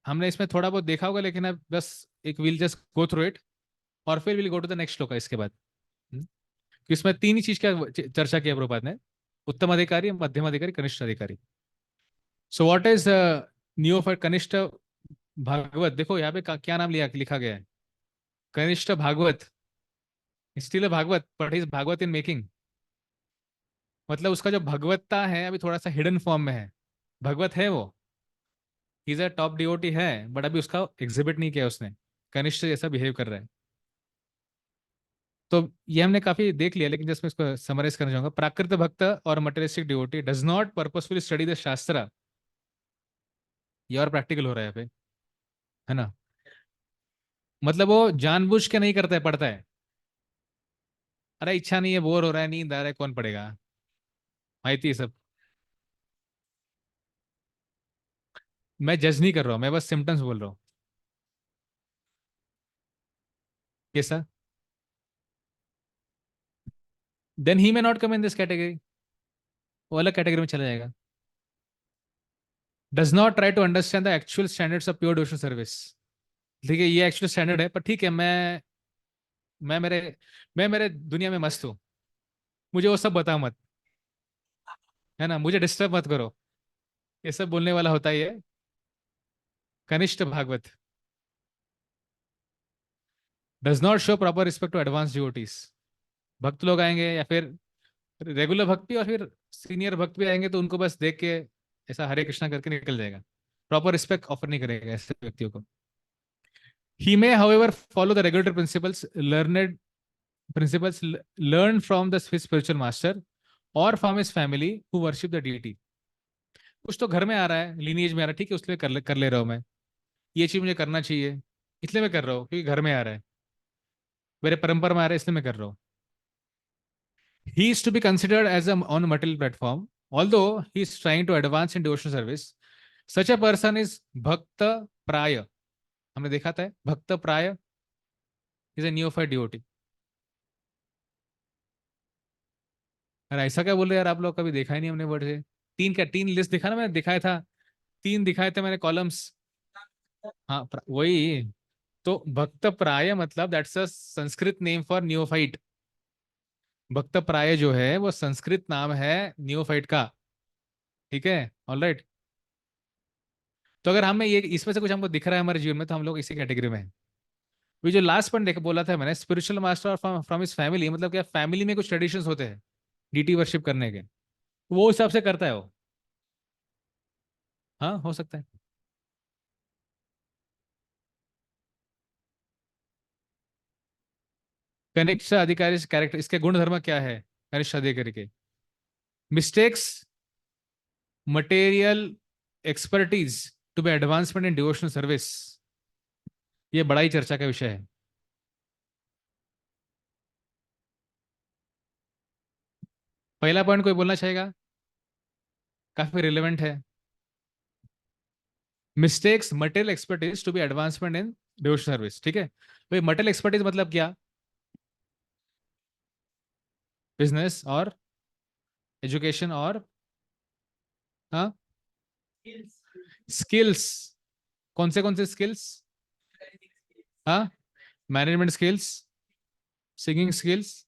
हमने इसमें थोड़ा बहुत देखा होगा, लेकिन अब बस एक will just go through it, और फिर will go to the next श्लोक इसके बाद। हम्म? कि इसमें तीन ही चीज का चर्चा किया प्रभुपाद ने, उत्तम अधिकारी, मध्यम अधिकारी, कनिष्ठ अधिकारी। So what is new for कनिष्ठ भागवत? देखो यहाँ पे क्या नाम लिया लिखा गया है, कनिष्ठ भागवत। स्टिल अ भागवत बट इज भागवत इन मेकिंग। मतलब उसका जो भगवत्ता है अभी थोड़ा सा हिडन फॉर्म में है। भगवत है वो, इज अ टॉप डिवोटी है, बट अभी उसका एग्जिबिट नहीं किया उसने, कनिष्ठ जैसा बिहेव कर रहा है। तो ये हमने काफी देख लिया, लेकिन जस्ट मैं इसको समराइज करना चाहूंगा। प्राकृत भक्त और materialistic devotee does not purposefully study the शास्त्र। ये और प्रैक्टिकल हो रहा है यहाँ पे, है ना? मतलब वो जानबूझ के नहीं करता है, पढ़ता है। अरे इच्छा नहीं है, बोर हो रहा है, नींद आ रहा है, कौन पढ़ेगा? माहिती है सब। मैं जज नहीं कर रहा हूँ, मैं बस सिम्टम्स बोल रहा हूँ। कैसा? Then he may not come in this category, वो अलग कैटेगरी में चला जाएगा। Does not try to understand the actual standards of pure devotional service. ठीक है, ये एक्चुअल स्टैंडर्ड है, पर ठीक है, मैं मेरे मैं मेरे दुनिया में मस्त हूँ। मुझे वो सब बताओ मत, है ना? मुझे डिस्टर्ब मत करो। ये सब बोलने वाला होता ही है कनिष्ठ भागवत। Does not show proper respect to advance devotees. भक्त लोग आएंगे या फिर रेगुलर भक्त भी और फिर सीनियर भक्त भी आएंगे, तो उनको बस देख के ऐसा हरे कृष्णा करके निकल जाएगा। प्रॉपर रिस्पेक्ट ऑफर नहीं करेगा ऐसे व्यक्तियों को। He may however follow the regulatory principles learn from the spiritual master और from his family who worship the deity. कुछ तो घर में आ रहा है, लीनिएज में आ रहा है, ठीक है, उसके लिए कर ले रहा हूँ मैं। ये चीज मुझे करना चाहिए, इसलिए मैं कर रहा हूँ, क्योंकि घर में आ रहा है, मेरे परंपरा में आ रहा है, इसलिए मैं कर रहा हूँ। He is to be considered as a on a material platform, although he is trying to advance in devotional service. Such a person is Bhakta Praya. हमने देखा था भक्त प्राय इज ए नियोफाइट डिवोटी। अरे ऐसा क्या बोल रहे यार आप लोग, कभी देखा ही नहीं हमने वर्ड से। तीन लिस्ट दिखा ना, मैंने दिखाया था, तीन दिखाए थे मैंने कॉलम्स। हाँ वही। तो भक्त प्राय मतलब that's a Sanskrit name for neophyte. भक्त प्राय जो है वो संस्कृत नाम है नियोफाइट का। ठीक है, ऑलराइट। तो अगर हमें ये इसमें से कुछ हमको दिख रहा है हमारे जीवन में, तो हम लोग इसी कैटेगरी में हैं। ये जो लास्ट पॉइंट देख बोला था मैंने, spiritual master from his family, मतलब क्या फैमिली में कुछ ट्रेडिशंस होते हैं डीटी वर्शिप करने के, वो हिसाब से करता है वो। हाँ हो सकता है। कनिष्ठ अधिकारी कैरेक्टर, इसके गुण धर्म क्या है कनिष्ठ अधिकारी के? Mistakes material expertise to be advancement in devotional service. ये बड़ा ही चर्चा का विषय है। पहला पॉइंट कोई बोलना चाहेगा? काफी रिलेवेंट है। Mistakes material expertise to be advancement in devotional service, ठीक है भाई। मटेरियल एक्सपर्टीज मतलब क्या? बिजनेस और एजुकेशन और, हाँ, स्किल्स। कौन से स्किल्स? हाँ, management skills, singing skills,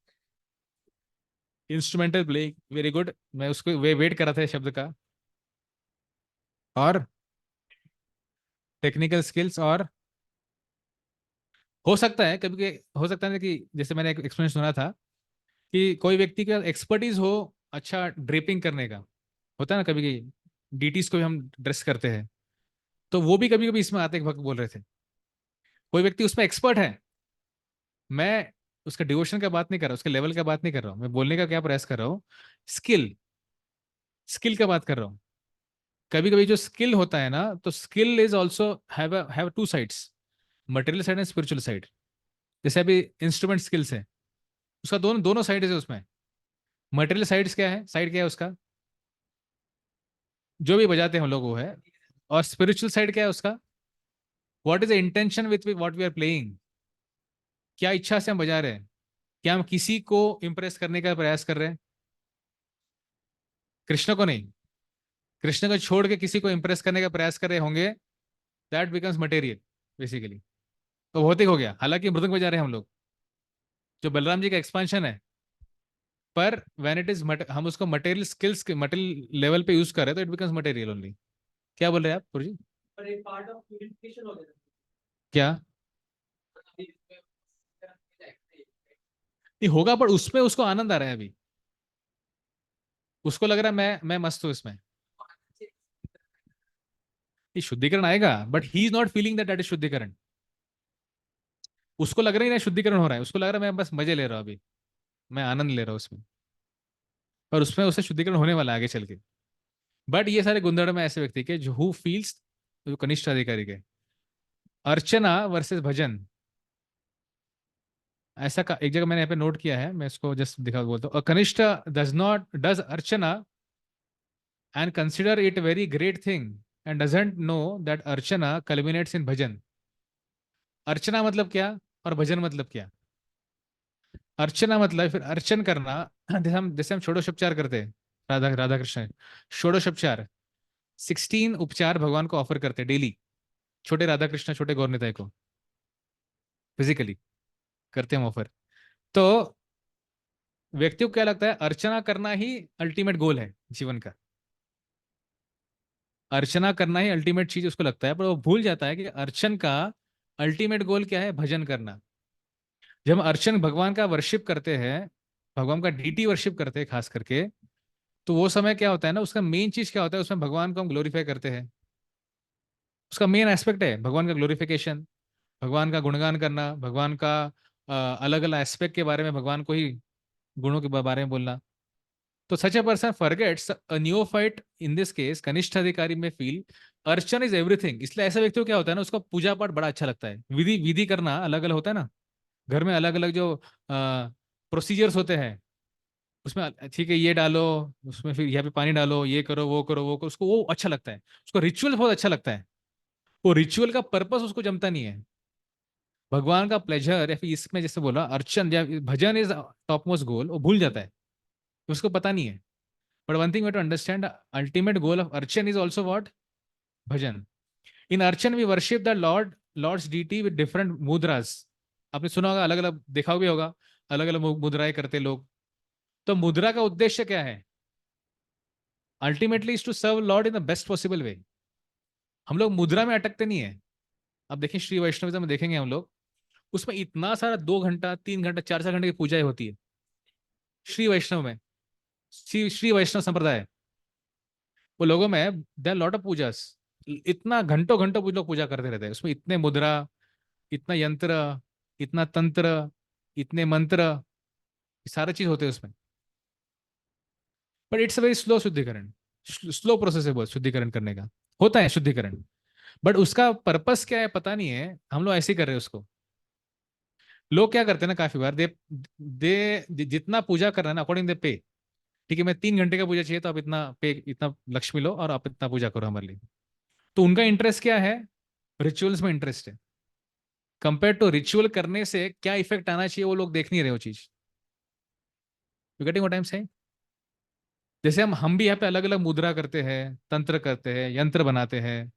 instrumental play, very good. मैं उसको वेट कर रहा था इस शब्द का। और टेक्निकल स्किल्स। और हो सकता है कभी हो सकता है कि जैसे मैंने एक एक्सपीरियंस सुना था कि कोई व्यक्ति का एक्सपर्टीज हो अच्छा ड्रेपिंग करने का, होता है ना कभी कभी डीटीज को भी हम ड्रेस करते हैं, तो वो भी कभी कभी इसमें आते वक्त बोल रहे थे कोई व्यक्ति उसमें एक्सपर्ट है। मैं उसका डिवोशन का बात नहीं कर रहा, उसके लेवल का बात नहीं कर रहा हूँ, मैं बोलने का क्या प्रयास कर रहा हूँ, स्किल, स्किल का बात कर रहा हूँ। कभी कभी जो स्किल होता है ना, तो skill is also have two sides, material side and spiritual side. जैसे अभी इंस्ट्रूमेंट स्किल्स है, उसका दोनों दोनों साइड है उसमें। मटेरियल साइड्स क्या है, साइड क्या है उसका, जो भी बजाते हैं हम लोग वो है। और स्पिरिचुअल साइड क्या है उसका, what is the intention with what we are playing, क्या इच्छा से हम बजा रहे हैं, क्या हम किसी को इंप्रेस करने का प्रयास कर रहे हैं? कृष्ण को नहीं, कृष्ण को छोड़ के किसी को इंप्रेस करने का प्रयास कर रहे होंगे, दैट बिकम्स मटेरियल बेसिकली। तो भौतिक हो गया, हालांकि मृदंग बजा रहे हैं हम लोग, जो बलराम जी का एक्सपांशन है। पर व्हेन इट इज हम उसको मटेरियल स्किल्स के मटेरियल लेवल पे यूज कर रहे हैं, तो इट बिकम्स मटेरियल ओनली। क्या बोल रहे हैं आप गुरु जी? पर एक पार्ट ऑफ प्यूरिफिकेशन हो गया। क्या? नहीं होगा, पर उसमें उसको आनंद आ रहा है अभी, उसको लग रहा है मैं मस्त हूं इसमें। ये शुद्धिकरण आएगा, but he is not feeling that that is शुद्धिकरण। उसको लग रहा है ना शुद्धिकरण हो रहा है, उसको लग रहा है मैं बस मजे ले रहा हूँ अभी, मैं आनंद ले रहा हूँ उसमें। पर उसमें उससे शुद्धिकरण होने वाला है आगे चल के। बट ये सारे गुंधड़ में ऐसे व्यक्ति के जो हु फील्स, जो कनिष्ठ अधिकारी के, अर्चना वर्सेस भजन। ऐसा का एक जगह मैंने यहाँ पे नोट किया है, मैं इसको जस्ट दिखा बोलता हूँ। Kanishtha does not does archana and consider it very great thing and doesn't know that archana culminates in bhajan. अर्चना मतलब क्या और भजन मतलब क्या? अर्चना मतलब फिर अर्चन करना, जैसे हम षोडशोपचार करते हैं, राधा राधा कृष्ण षोडशोपचार, 16 उपचार भगवान को ऑफर करते हैं डेली, छोटे राधा कृष्ण छोटे गौर निताई को फिजिकली करते हैं ऑफर। तो व्यक्ति को क्या लगता है, अर्चना करना ही अल्टीमेट गोल है जीवन का, अर्चना करना ही अल्टीमेट चीज उसको लगता है, पर वो भूल जाता है कि अर्चन का अल्टीमेट गोल क्या है, भजन करना। जब हम अर्चन भगवान का वर्शिप करते हैं, भगवान का डीटी वर्शिप करते हैं खास करके, तो वो समय क्या होता है ना, उसका मेन चीज क्या होता है, उसमें भगवान को हम ग्लोरीफाई करते हैं। उसका मेन एस्पेक्ट है भगवान का ग्लोरिफिकेशन, भगवान का गुणगान करना, भगवान का अलग अलग एस्पेक्ट के बारे में, भगवान को ही गुणों के बारे में बोलना। तो such a person forgets a neophyte, in this case kanishtha adhikari में फील अर्चन इज एवरीथिंग। इसलिए ऐसा व्यक्ति को क्या होता है ना, उसका पूजा पाठ बड़ा अच्छा लगता है, विधि विधि करना अलग अलग होता है ना, घर में अलग अलग जो प्रोसीजर्स होते हैं, उसमें ठीक है ये डालो, उसमें फिर यहाँ पे पानी डालो, ये करो वो करो वो करो, उसको वो अच्छा लगता है, उसको रिचुअल बहुत अच्छा लगता है। वो रिचुअल का पर्पस उसको जमता नहीं है, भगवान का प्लेजर या फिर इसमें जैसे बोला अर्चन या bhajan is topmost goal, वो भूल जाता है, उसको पता नहीं है। But one thing we to understand, ultimate goal of archan is also what, bhajan. In archan we worship the lord, lord's deity with different mudras. आपने सुना होगा, अलग अलग देखा भी होगा, अलग अलग मुद्राएं करते लोग। तो मुद्रा का उद्देश्य क्या है, ultimately is to serve lord in the best possible way. हम लोग मुद्रा में अटकते नहीं है। अब देखिए श्री वैष्णविज्म में देखेंगे हम लोग, उसमें इतना सारा 2 घंटा 3 घंटा 4 4 घंटे की पूजाएं होती है श्री वैष्णव में। श्री वैष्णव संप्रदाय, वो लोगों में देयर लॉट ऑफ पूजास, इतना घंटों घंटों लोग पूजा करते रहते हैं, उसमें इतने मुद्रा, इतना यंत्र, इतना तंत्र, इतने मंत्र, सारा चीज होते हैं उसमें। But it's a very slow शुद्धिकरण, स्लो प्रोसेस है बहुत शुद्धिकरण करने का। होता है शुद्धिकरण, बट उसका पर्पस क्या है पता नहीं है, हम लोग ऐसे ही कर रहे हैं उसको। लोग क्या करते हैं ना, काफी बार दे दे जितना पूजा करना है ना अकॉर्डिंग दे पे। ठीक है, मैं 3 घंटे का पूजा चाहिए तो आप इतना पे, इतना लक्ष्मी लो और आप इतना पूजा करो हमारे लिए। तो उनका इंटरेस्ट क्या है, रिचुअल्स में इंटरेस्ट है। कंपेयर टू रिचुअल करने से क्या इफेक्ट आना चाहिए वो लोग देख नहीं रहे वो चीज। You getting what I am saying? जैसे हम भी यहाँ पे अलग अलग मुद्रा करते हैं, तंत्र करते हैं, यंत्र बनाते हैं।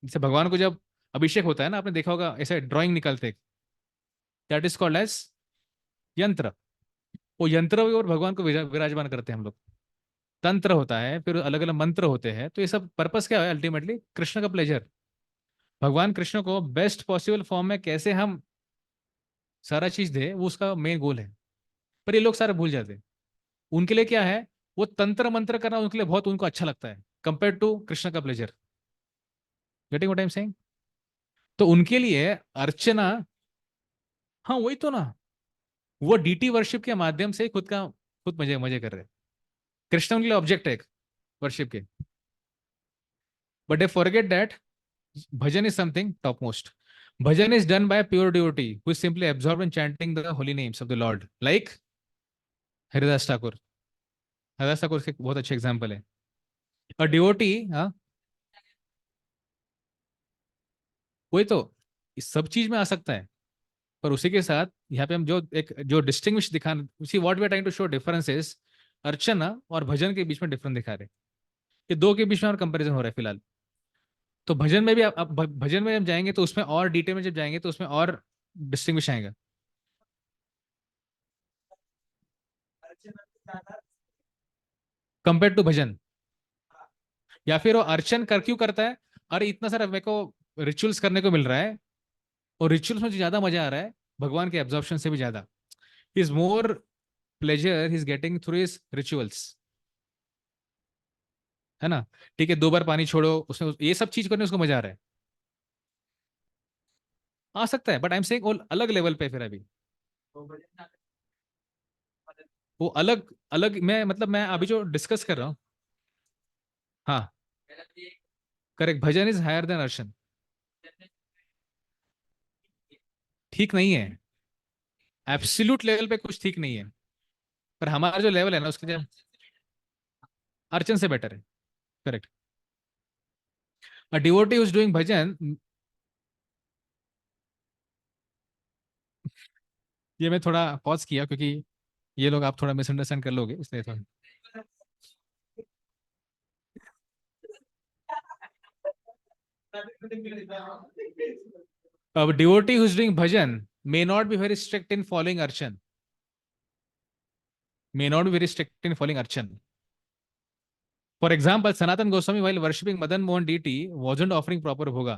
जैसे भगवान को जब अभिषेक होता है ना, आपने देखा होगा ऐसे ड्राइंग निकलते, दैट इज कॉल्ड एज यंत्र। वो यंत्र और भगवान को विराजमान करते हैं हम लोग। तंत्र होता है, फिर अलग अलग मंत्र होते हैं। तो ये सब पर्पस क्या है अल्टीमेटली? कृष्ण का प्लेजर। भगवान कृष्ण को बेस्ट पॉसिबल फॉर्म में कैसे हम सारा चीज दे, वो उसका मेन गोल है। पर ये लोग सारे भूल जाते हैं। उनके लिए क्या है, वो तंत्र मंत्र करना उनके लिए बहुत उनको अच्छा लगता है कंपेयर टू कृष्ण का pleasure. Getting what I am saying? तो उनके लिए अर्चना, हाँ वही तो ना, वो डीटी वर्शिप के माध्यम से खुद मजे मजे कर रहे हैं। कृष्ण उनके लिए ऑब्जेक्ट है वर्शिप के। But they forget that bhajan is something topmost. Bhajan is done by a pure devotee who is simply absorbed in chanting the holy names of the Lord, like Haridas Thakur. Haridas Thakur के बहुत अच्छे एग्जाम्पल है। और devotee, हाँ वही तो, इस सब चीज में आ सकता है। पर उसी के साथ यहाँ पे हम जो डिस्टिंग्विश दिखा, उसी what we are trying to show differences, अर्चना और भजन के बीच में डिफरेंस दिखा रहे हैं। ये दो के बीच में और कंपैरिजन हो रहा है फिलहाल। तो भजन में भी आप भजन में जब जाएंगे तो उसमें और डिटेल में जब जाएंगे तो उसमें और डिस्टिंग्विश आएगा। कंपेयर टू भजन, या फिर वो अर्चन कर क्यों करता है, अरे इतना सारा मेरे को रिचुअल्स करने को मिल रहा है, और रिचुअल्स में जो ज्यादा मजा आ रहा है भगवान के एब्जॉर्प्शन से भी ज्यादा, is more pleasure he is getting through his rituals. है ना? ठीक है, 2 बार पानी छोड़ो, उसमें ये सब चीज करने उसको मजा आ रहा है। आ सकता है, बट आई एम सेइंग अलग लेवल पे फिर अभी। वो अलग अलग, मैं मतलब मैं अभी जो डिस्कस कर रहा हूँ। हाँ, correct, bhajan is higher than archan. ठीक नहीं है, एब्सोल्यूट लेवल पे कुछ ठीक नहीं है। पर हमारा जो लेवल है ना उसके जब अर्चन से बेटर है। Correct. A devotee who is doing bhajan, ये मैं थोड़ा पॉज किया क्योंकि ये लोग आप थोड़ा मिसअंडरस्टैंड कर लोगे, इसलिए थोड़ा। अब devotee who is doing bhajan may not be very strict in following archan, may not be very strict in following archan. For example, Sanatan Goswami while worshipping Madan Mohan deity wasn't offering proper bhoga.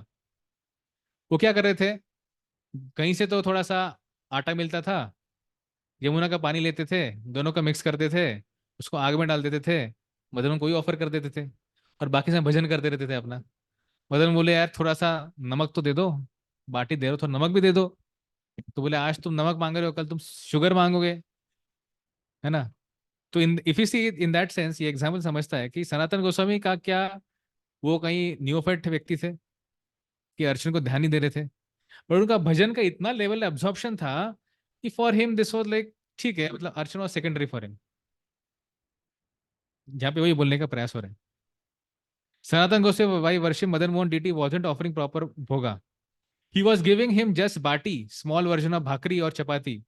वो क्या कर रहे थे, कहीं से तो थोड़ा सा आटा मिलता था, यमुना का पानी लेते थे, दोनों का मिक्स करते थे, उसको आग में डाल देते थे, मदन मोहन को ही ऑफर कर देते थे, और बाकी सब भजन करते रहते थे अपना। मदन मोहन बोले यार थोड़ा सा नमक तो दे दो, बाटी दे रहे हो थोड़ा नमक भी दे दो। तो बोले आज तुम नमक मांग रहे हो, कल तुम शुगर मांगोगे। है ना? तो in if you see in that sense, ये एग्जाम्पल समझता है कि सनातन गोस्वामी का क्या, वो कहीं न्यूफेट व्यक्ति थे कि अर्चन को ध्यान नहीं दे रहे थे, पर उनका भजन का इतना लेवल एब्जॉर्प्शन था कि for him this was like, ठीक है, मतलब अर्चन वॉज सेकेंडरी फॉर हिम। जहाँ पे वही बोलने का प्रयास हो रहा है। Sanatana Goswami why worship Madan Mohan deity wasn't offering proper bhoga. He was giving him just bati, small version of bhakri or chapati.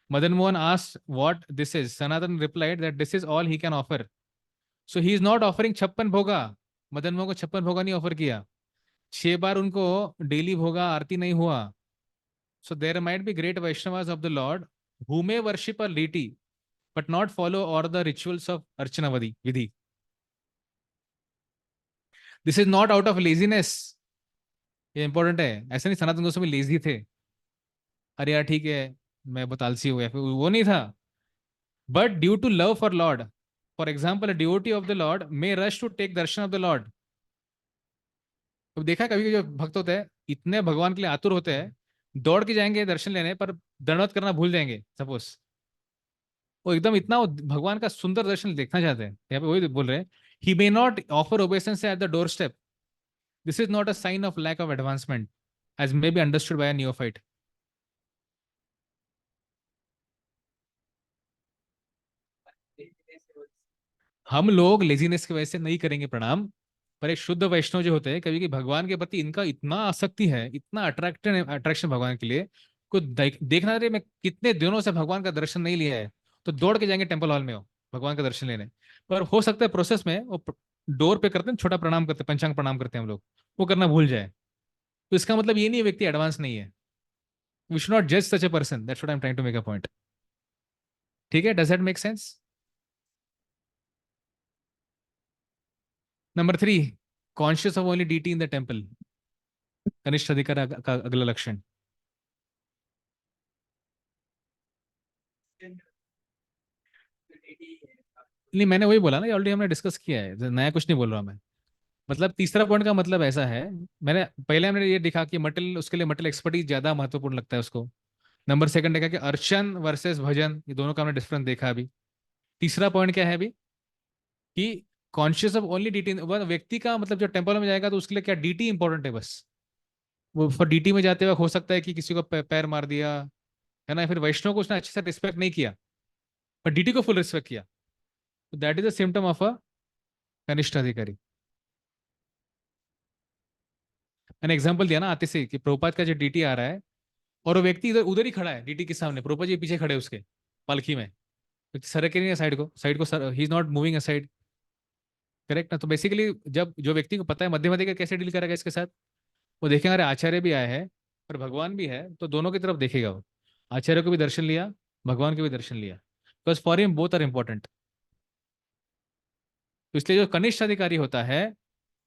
Madan Mohan asked what this is. Sanatan replied that this is all he can offer. So he is not offering 56 भोगा। मदन मोहन को 56 भोगा नहीं offer किया, 6 बार उनको daily भोगा आरती नहीं हुआ। So there might be great Vaishnavas of the lord who may worship a deity but not follow all the rituals of archana vidhi. This is not out of laziness, ये इंपॉर्टेंट है। ऐसे नहीं सनातन गोस्वामी लेजी थे, अरे यार ठीक है मैं बहुत आलसी हो गया, फिर वो नहीं था। But due to love for lord, for example a devotee of the lord may rush to take darshan of the lord. तो देखा कभी जो भक्त होते हैं इतने भगवान के लिए आतुर होते हैं, दौड़ के जाएंगे दर्शन लेने, पर दंडवत करना भूल जाएंगे सपोज। वो एकदम इतना वो भगवान का सुंदर दर्शन देखना चाहते हैं, यहाँ पे वही बोल रहे हैं, he may not offer obeisance at the doorstep, this is not a sign of lack of advancement as may be understood by a neophyte. हम लोग लेजीनेस की वजह से नहीं करेंगे प्रणाम, पर एक शुद्ध वैष्णव जो होते हैं कभी कि भगवान के प्रति इनका इतना आसक्ति है, इतना अट्रैक्शन अट्रैक्शन भगवान के लिए, को देखना रहे मैं कितने दिनों से भगवान का दर्शन नहीं लिया है, तो दौड़ के जाएंगे टेम्पल हॉल में हो भगवान का दर्शन लेने। पर हो सकता है प्रोसेस में वो डोर पे करते हैं छोटा प्रणाम करते हैं, पंचांग प्रणाम करते हैं हम लोग, वो करना भूल जाए। तो इसका मतलब ये नहीं है व्यक्ति एडवांस नहीं है। वी शुड नॉट जज such a person, that's what I am trying to make a point. ठीक है, does that make sense? Number 3, conscious of only deity in the temple, कनिष्ठ अधिकार का अगला लक्षण। नहीं, मैंने वही बोला ना, ऑलरेडी हमने डिस्कस किया है, नया कुछ नहीं बोल रहा मैं। मतलब तीसरा पॉइंट का मतलब ऐसा है, मैंने पहले हमने ये देखा कि मटेरियल, उसके लिए मटेरियल एक्सपर्टीज ज्यादा महत्वपूर्ण लगता है उसको। नंबर सेकंड देखा कि अर्चन वर्सेस भजन, ये दोनों का हमने डिफरेंस देखा अभी। तीसरा पॉइंट क्या है अभी, कि कॉन्शियस ऑफ ओनली डीटी, व्यक्ति का मतलब जो टेम्पल में जाएगा तो उसके लिए क्या डीटी इंपॉर्टेंट है बस। वो फॉर डीटी में जाते हुए हो सकता है कि किसी को पैर मार दिया, है ना, फिर वैष्णव को उसने अच्छे से रिस्पेक्ट नहीं किया, पर डीटी को फुल रिस्पेक्ट किया, तो that is a symptom of a kanishtha अधिकारी। मैंने एग्जांपल दिया ना आते से कि प्रभुपाद का जो डीटी आ रहा है, और वो व्यक्ति इधर उधर ही खड़ा है डीटी के सामने, प्रभुपाद जी पीछे खड़े हैं उसके पालकी में, सर के नहीं है साइड को sir, he is not moving aside. Correct ना? तो बेसिकली जब जो व्यक्ति को पता है मध्य मध्य का कैसे डील करेगा इसके साथ, वो देखेगा अरे आचार्य भी आए हैं और भगवान भी है, तो दोनों की तरफ देखेगा वो। आचार्य को भी दर्शन लिया, भगवान को भी दर्शन लिया, because for him both are important. तो इसलिए जो कनिष्ठ अधिकारी होता है,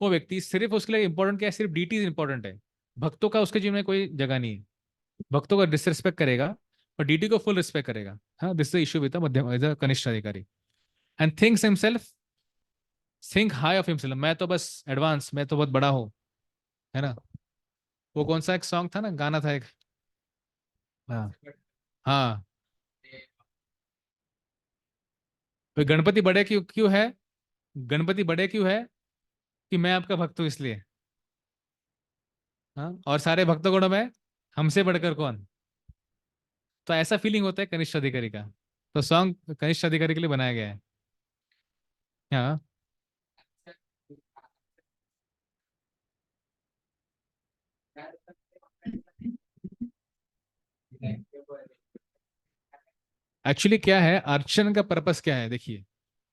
वो व्यक्ति सिर्फ उसके लिए इंपॉर्टेंट क्या है, सिर्फ डीटी इंपॉर्टेंट है, भक्तों का उसके जीवन में कोई जगह नहीं है। भक्तों का डिसरिस्पेक्ट करेगा और डीटी को फुल रिस्पेक्ट करेगा। हाँ, दिस इज इशू विद मध्यम एज अ कनिष्ठ अधिकारी। And thinks himself, think high of himself, मैं तो बस एडवांस, मैं तो बहुत बड़ा हूँ, है ना। वो कौन सा एक सॉन्ग था ना, गाना था एक। हाँ। हाँ, तो गणपति बड़े क्यों क्यों है, गणपति बड़े क्यों है, कि मैं आपका भक्त हूँ इसलिए। हाँ, और सारे भक्तगणों में हमसे बढ़कर कौन। तो ऐसा फीलिंग होता है कनिष्ठ अधिकारी का। तो सॉन्ग कनिष्ठ अधिकारी के लिए बनाया गया है। हाँ, एक्चुअली क्या है अर्चन का पर्पस क्या है, देखिए,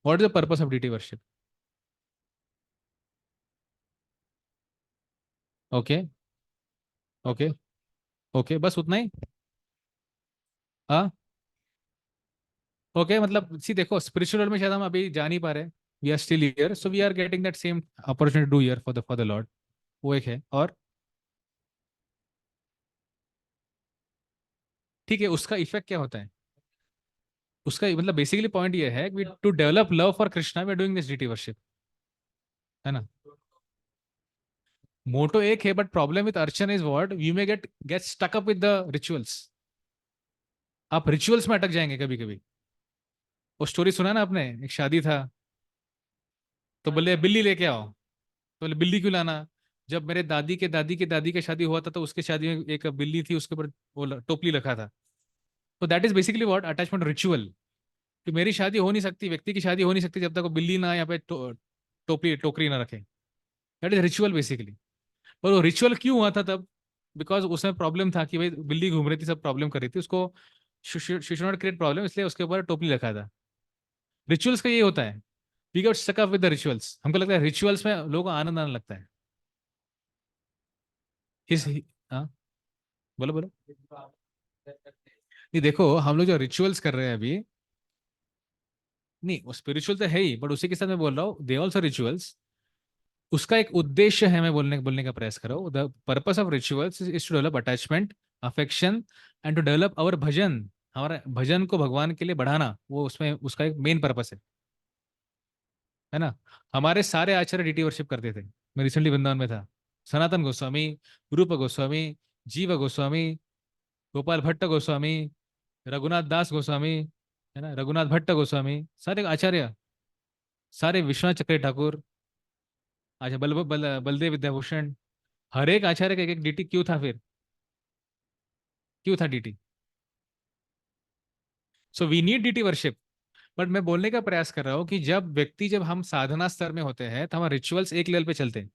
what is the purpose of deity worship. Okay, okay, okay, बस उतना ही। हाँ, ओके, मतलब सी देखो स्पिरिचुअल में शायद हम अभी जा नहीं पा रहे, we are still here, so we are getting that same opportunity do here for the lord. वो एक है, और ठीक है, उसका इफेक्ट क्या होता है, उसका मतलब बेसिकली पॉइंट ये है कि to develop love for Krishna we are doing this deity worship, है ना। मोटो एक है, but problem with archan is what you may get stuck up with the rituals. आप रिचुअल्स में अटक जाएंगे कभी कभी। वो स्टोरी सुना ना आपने, एक शादी था, तो बोले बिल्ली लेके आओ, तो बोले बिल्ली क्यों लाना, जब मेरे दादी के दादी का शादी हुआ था तो उसके शादी में एक बिल्ली थी, उसके ऊपर वो टोपली रखा था। तो that is basically what attachment ritual, कि मेरी शादी हो नहीं सकती, व्यक्ति की शादी हो नहीं सकती जब तक वो बिल्ली ना यहाँ पे टोपली टोकरी ना रखे। That is ritual basically. पर वो रिचुअल क्यों हुआ था तब, बिकॉज उसमें प्रॉब्लम था कि भाई बिल्ली घूम रही थी, सब प्रॉब्लम कर रही थी उसको, शुड नॉट क्रिएट प्रॉब्लम, इसलिए उसके ऊपर टोपली रखा था। रिचुअल्स का ये होता है, we get stuck up with the rituals, हमको लगता है रिचुअल्स में लोगों को आनंद आने लगता है। इस हाँ, बोलो बोलो। नहीं देखो, हम लोग जो रिचुअल्स कर रहे हैं अभी, नहीं वो स्पिरिचुअल तो है ही, बट उसी के साथ मैं बोल रहा हूँ दे ऑल्सो रिचुअल्स, उसका एक उद्देश्य है, मैं बोलने बोलने का प्रयास कर रहा हूँ, the purpose of rituals is to develop attachment, affection, and to develop our bhajan, हमारा भजन को भगवान के लिए बढ़ाना, वो उसमें उसका एक मेन पर्पस है ना। हमारे सारे आचार्य डीटी वर्शिप करते थे, मैं रिसेंटली वृंदावन में था, सनातन गोस्वामी, रूप गोस्वामी, जीव गोस्वामी, गोपाल भट्ट गोस्वामी, रघुनाथ दास गोस्वामी, है ना, रघुनाथ भट्ट गोस्वामी, सारे आचार्य, सारे विश्वनाथ चक्र ठाकुर, अच्छा बलदेव विद्याभूषण, हर एक आचार्य का एक एक डीटी क्यों था फिर? क्यों था deity? So we need deity worship. But मैं बोलने का प्रयास कर रहा हूँ कि जब हम साधना स्तर में होते हैं तो हमारे रिचुअल्स एक लेवल पे चलते हैं,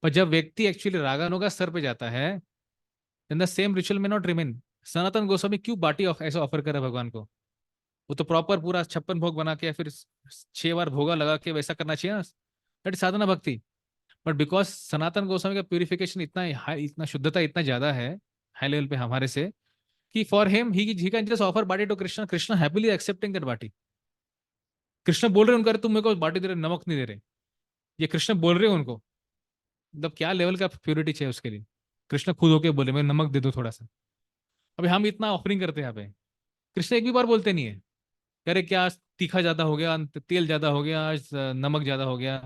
पर जब व्यक्ति एक्चुअली रागानुगा स्तर पे जाता है, देन द सेम रिचुअल में नॉट रिमेन। सनातन गोस्वामी क्यों बाटी ऐसे ऑफर कर रहा है भगवान को? वो तो प्रॉपर पूरा 56 भोग बना के या फिर 6 बार भोगा लगा के वैसा करना चाहिए ना, दैट साधना भक्ति। बट बिकॉज सनातन गोस्वामी का प्यूरिफिकेशन इतना हाई, इतना शुद्धता इतना ज्यादा है हाई लेवल पे हमारे से, कि for him he can just offer bati to Krishna, Krishna happily accepting that bati. Krishna बोल रहे हैं उनको, अरे तुम मेरे को बाटी दे रहे, नमक नहीं दे रहे, ये कृष्ण बोल रहे हैं उनको। मतलब क्या लेवल का प्योरिटी चाहिए उसके लिए? कृष्ण खुद होके बोले मैं नमक दे दूं थोड़ा सा। अभी हम इतना ऑफरिंग करते हैं यहाँ पे, कृष्ण एक भी बार बोलते नहीं है कि अरे क्या आज तीखा ज्यादा हो गया, तेल ज्यादा हो गया, आज नमक ज्यादा हो गया।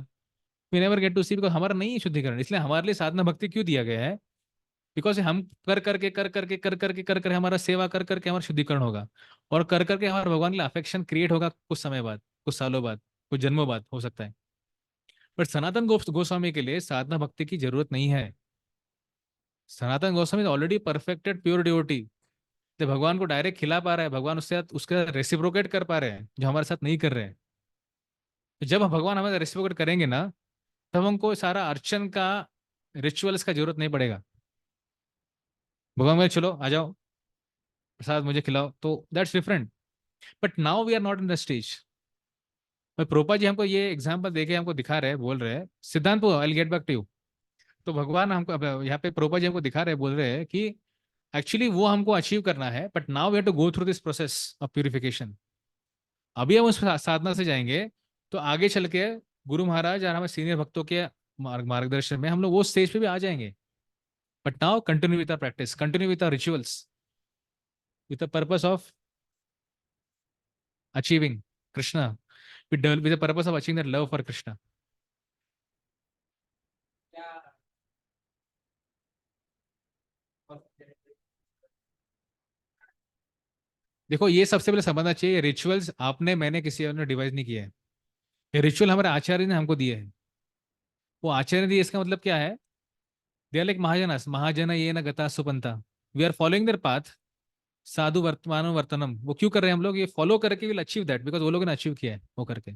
We never get to see, because हमारा नहीं है शुद्धिकरण। इसलिए हमारे लिए साधना भक्ति क्यों दिया गया है? बिकॉज हम कर करके हमारा सेवा कर करके हमारा शुद्धिकरण होगा, और कर करके हमारा भगवान के लिए अफेक्शन क्रिएट होगा कुछ समय बाद, कुछ सालों बाद, कुछ जन्मों बाद हो सकता है। बट सनातन गोस्वामी के लिए साधना भक्ति की जरूरत नहीं है। Sanatana Goswami already perfected pure devotee, तो भगवान को डायरेक्ट खिला पा रहा है, भगवान उससे उसका रेसिप्रोकेट कर पा रहे हैं जो हमारे साथ नहीं कर रहे हैं। तो जब भगवान हमें रेसिप्रोकेट करेंगे ना, तब हमको सारा अर्चन का, रिचुअल्स का जरूरत नहीं पड़ेगा। भगवान में चलो आ जाओ, प्रसाद मुझे खिलाओ, तो that's different. But now we are not in the stage. Prabhu ji हमको ये एग्जाम्पल देके हमको दिखा रहे हैं, बोल रहे हैं सिद्धांत, I get back to you. तो भगवान हमको अब यहाँ पे प्रोपा जी हमको दिखा रहे हैं, बोल रहे हैं कि एक्चुअली वो हमको अचीव करना है, but now we have to go through this process of purification. अभी हम उस साधना से जाएंगे तो आगे चल के गुरु महाराज और हमारे सीनियर भक्तों के मार्गदर्शन में हम लोग वो स्टेज पे भी आ जाएंगे। But now continue with practice, continue with rituals, with the purpose of achieving Krishna, with the purpose of achieving that love for Krishna. देखो ये सबसे पहले समझना चाहिए, रिचुअल्स आपने मैंने किसी और ने डिवाइस नहीं किया है। ये रिचुअल हमारे आचार्य ने हमको दिए हैं। वो आचार्य ने दिए, इसका मतलब क्या है? दे आर लाइक महाजनस, महाजन ये न गता सुपंता, we are following their path, साधु वर्तमान वर्तनम। वो क्यों कर रहे हैं हम लोग? ये फॉलो करके विल अचीव दैट, बिकॉज वो लोगों ने अचीव किया है वो करके।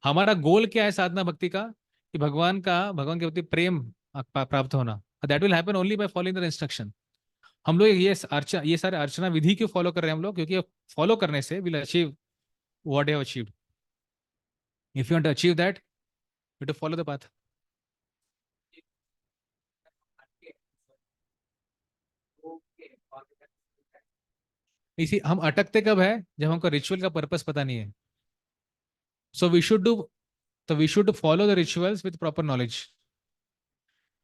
हमारा गोल क्या है साधना भक्ति का? कि भगवान के प्रति प्रेम प्राप्त होना। That will happen only by following the instruction. हम लोग ये सारे अर्चना विधि क्यों फॉलो कर रहे हैं हम लोग? क्योंकि फॉलो करने से will achieve what have achieved. If you want to achieve that, you to follow the path. इसी हम अटकते कब है? जब हमको रिचुअल का पर्पस पता नहीं है। सो वी शुड डू, तो we should follow the rituals with proper knowledge.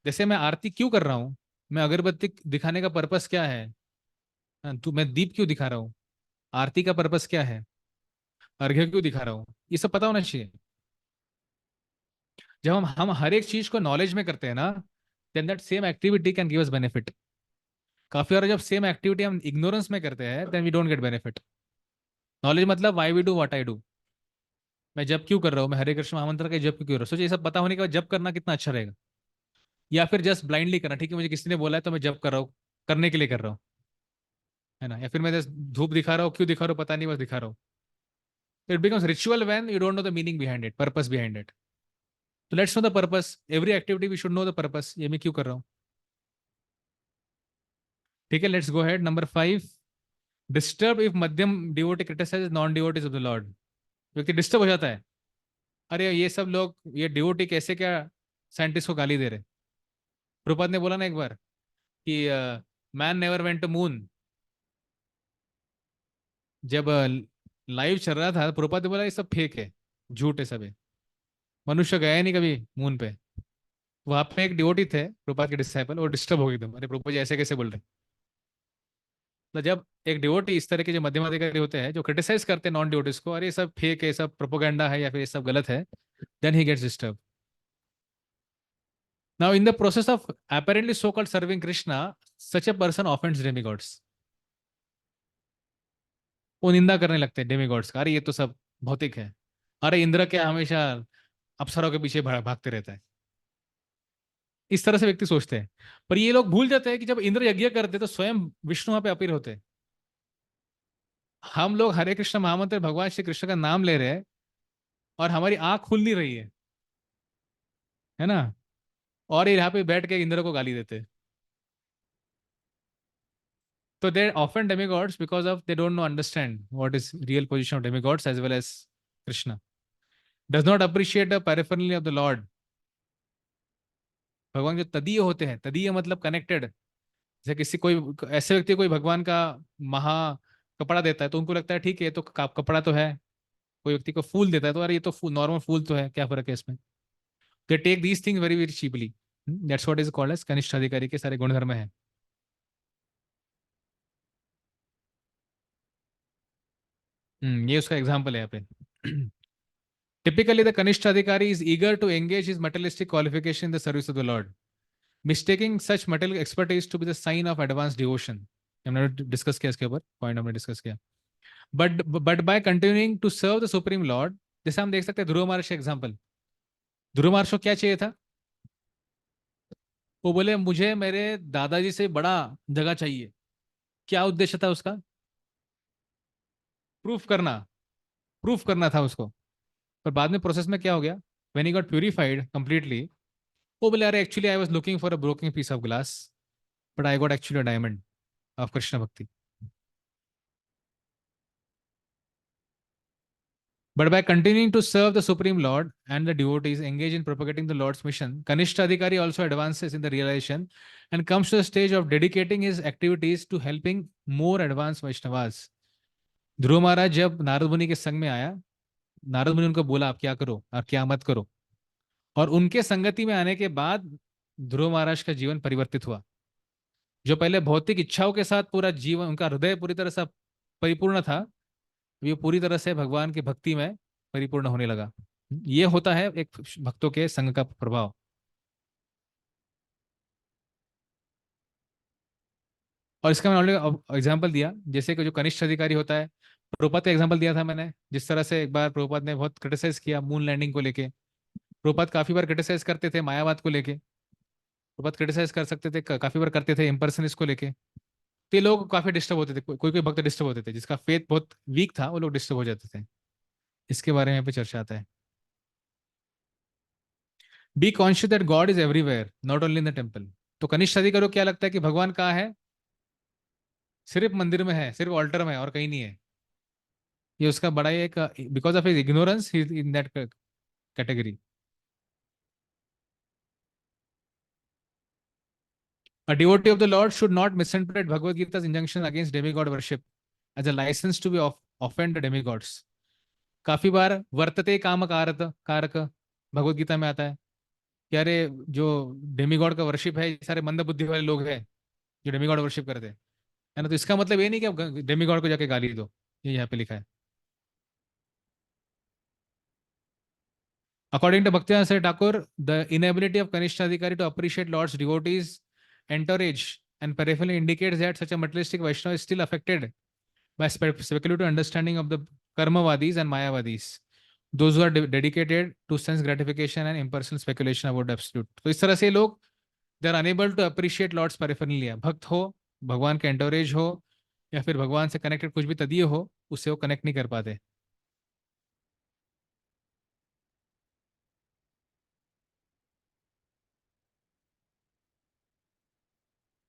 जैसे मैं आरती क्यों कर रहा हूँ, मैं अगरबत्ती दिखाने का पर्पस क्या है? तो मैं दीप क्यों दिखा रहा हूँ? आरती का पर्पस क्या है? अर्घ्य क्यों दिखा रहा हूँ? ये सब पता होना चाहिए। जब हम हर एक चीज को नॉलेज में करते हैं ना, then that same activity can give us benefit. काफी बार जब सेम एक्टिविटी हम इग्नोरेंस में करते हैं, then we don't get benefit. Knowledge मतलब why we do what I do. मैं जब क्यों कर रहा हूँ, मैं हरे कृष्ण महामंत्र का जब क्यों कर रहा हूँ, सोचिए ये सब पता होने के बाद जब करना कितना अच्छा रहेगा। या फिर जस्ट ब्लाइंडली करना, ठीक है मुझे किसी ने बोला है तो मैं जब कर रहा हूँ, करने के लिए कर रहा हूँ, है ना। या फिर मैं जस्ट धूप दिखा रहा हूँ, क्यों दिखा रहा हूँ पता नहीं, बस दिखा रहा हूँ। It becomes ritual when you don't know the meaning behind it, purpose behind it. तो let's know the purpose, every activity we should know the purpose, ये मैं क्यों कर रहा हूँ। ठीक है, let's go head number 5। Disturb if madhyam devotee criticise non devotees of the lord. व्यक्ति डिस्टर्ब हो जाता है, अरे ये सब लोग, ये डिवोटी कैसे क्या साइंटिस्ट को गाली दे रहे। प्रभुपाद ने बोला ना एक बार कि man never went to moon. जब लाइव चल रहा था, प्रभुपाद ने बोला ये सब फेक है, झूठ है सब है, मनुष्य गया ही नहीं कभी मून पे। वहां पे एक डिवोटी थे प्रभुपाद के डिसाइपल, वो डिस्टर्ब हो गए एकदम, अरे प्रभुपाद जी ऐसे कैसे बोल रहे। तो जब एक डिवोटी इस तरह के जो मध्यम अधिकारी होते हैं जो क्रिटिसाइज करते हैं नॉन डिवोटीज को, अरे ये सब फेक है, ये सब प्रोपोगंडा है या फिर ये सब गलत है, then he gets disturb. Now in the process of apparently so called serving Krishna, such a person offends demigods. वो निंदा करने लगते हैं डेमीगॉड्स का, अरे ये तो सब भौतिक है, अरे इंद्र क्या हमेशा अप्सराओं के पीछे भागते रहता है। इस तरह से व्यक्ति सोचते हैं। पर ये लोग भूल जाते हैं कि जब इंद्र यज्ञ करते तो स्वयं विष्णु वहां पे अपील होते हैं। हम लोग हरे कृष्ण महामंत्र भगवान श्री कृष्ण का नाम ले रहे हैं और हमारी आंख खुल नहीं रही है ना, और ये यहाँ पे बैठ के इंद्र को गाली देते हैं। तो they often demigods because of they don't know understand what is real position of demigods as well as Krishna. Does not appreciate the paraphernalia of the Lord. भगवान जो तदीय होते हैं, तदीय मतलब कनेक्टेड। जैसे किसी कोई ऐसे व्यक्ति कोई भगवान का महा कपड़ा देता है तो उनको लगता है ठीक है ये तो कपड़ा तो है। कोई व्यक्ति को फूल देता है तो अरे ये तो नॉर्मल फूल तो है, क्या फर्क है इसमें। They take these thing very very cheaply. That's what is called as kanishtha अधिकारी के सारे गुणधर्म है। ये उसका एग्जाम्पल है यहाँ पे। Typically, the Kanishta Adhikari is eager to engage his materialistic qualification in the service of the Lord, mistaking such material expertise to be the sign of advanced devotion. हमने डिस्कस किया इसके ऊपर, पॉइंट हमने discuss किया। But by continuing to serve the supreme lord, जैसे हम देख सकते हैं ध्रुव महाराज एग्जाम्पल। ध्रुव महाराज को क्या चाहिए था? वो बोले मुझे मेरे दादाजी से बड़ा जगह चाहिए। क्या उद्देश्य था उसका? प्रूफ करना। प्रूफ करना था उसको। पर बाद में प्रोसेस में क्या हो गया? When he got purified completely, वो बोले अरे actually I was looking for a broken piece of glass, but I got actually a diamond of Krishna bhakti. But by continuing to serve the Supreme Lord and the devotees engaged in propagating the Lord's mission, Kanishta Adhikari also advances in the realization and comes to the stage of dedicating his activities to helping more advanced Vaishnavas. ध्रुव महाराज जब नारद मुनि के संग में आया, नारद मुनि उनको बोला आप क्या करो और क्या मत करो, और उनके संगति में आने के बाद ध्रुव महाराज का जीवन परिवर्तित हुआ। जो पहले भौतिक इच्छाओं के साथ पूरा जीवन, उनका हृदय पूरी तरह से परिपूर्ण था, ये पूरी तरह से भगवान की भक्ति में परिपूर्ण होने लगा। ये होता है एक भक्तों के संग का प्रभाव। और इसका मैंने ऑलरेडी एग्जाम्पल दिया, जैसे कि जो कनिष्ठ अधिकारी होता है, प्रभुपाद का एग्जाम्पल दिया था मैंने, जिस तरह से एक बार प्रभुपाद ने बहुत क्रिटिसाइज किया मून लैंडिंग को लेके। प्रभुपाद काफी बार क्रिटिसाइज करते थे मायावाद को लेके। प्रभुपाद क्रिटिसाइज कर सकते थे, काफी बार करते थे इम्पर्सनिस्ट को लेके। तो ये लोग काफी डिस्टर्ब होते थे, कोई कोई भक्त डिस्टर्ब होते थे, जिसका फेथ बहुत वीक था वो लोग डिस्टर्ब हो जाते थे। इसके बारे में यहाँ पे चर्चा आता है। Be conscious that God is everywhere not only in the temple. तो कनिष्ठ अधिकारी को क्या लगता है कि भगवान कहाँ है? सिर्फ मंदिर में है, सिर्फ ऑल्टर में है और कहीं नहीं है। ये उसका बड़ा ही एक, because of his ignorance in that category. A devotee of the Lord should not misinterpret Bhagavad Gita's injunction against demigod worship as a license to be offend the demigods. काफी बार वर्तते काम कारक कारक भगवत गीता में आता है कि अरे जो डेमीगॉड का वर्शिप है, ये सारे मंद बुद्धि वाले लोग हैं जो डेमीगॉड वर्शिप करते हैं, है ना। तो इसका मतलब ये नहीं कि आप डेमीगॉड को जाके गाली दो, ये यहाँ पे लिखा है। According to Bhaktivinoda Thakur, the inability of Kanishta Adhikari to appreciate Lord's devotees' entourage and peripherally indicates that such a materialistic Vaishnava is still affected by speculative understanding of the Karmavadis and Mayavadis, those who are dedicated to sense gratification and impersonal speculation about absolute. तो इस तरह से लोग they are unable to appreciate Lord's paraphernalia. भक्त हो, भगवान का एंटोरेज हो, या फिर भगवान से कनेक्टेड कुछ भी तदीय हो, उससे वो कनेक्ट नहीं कर पाते।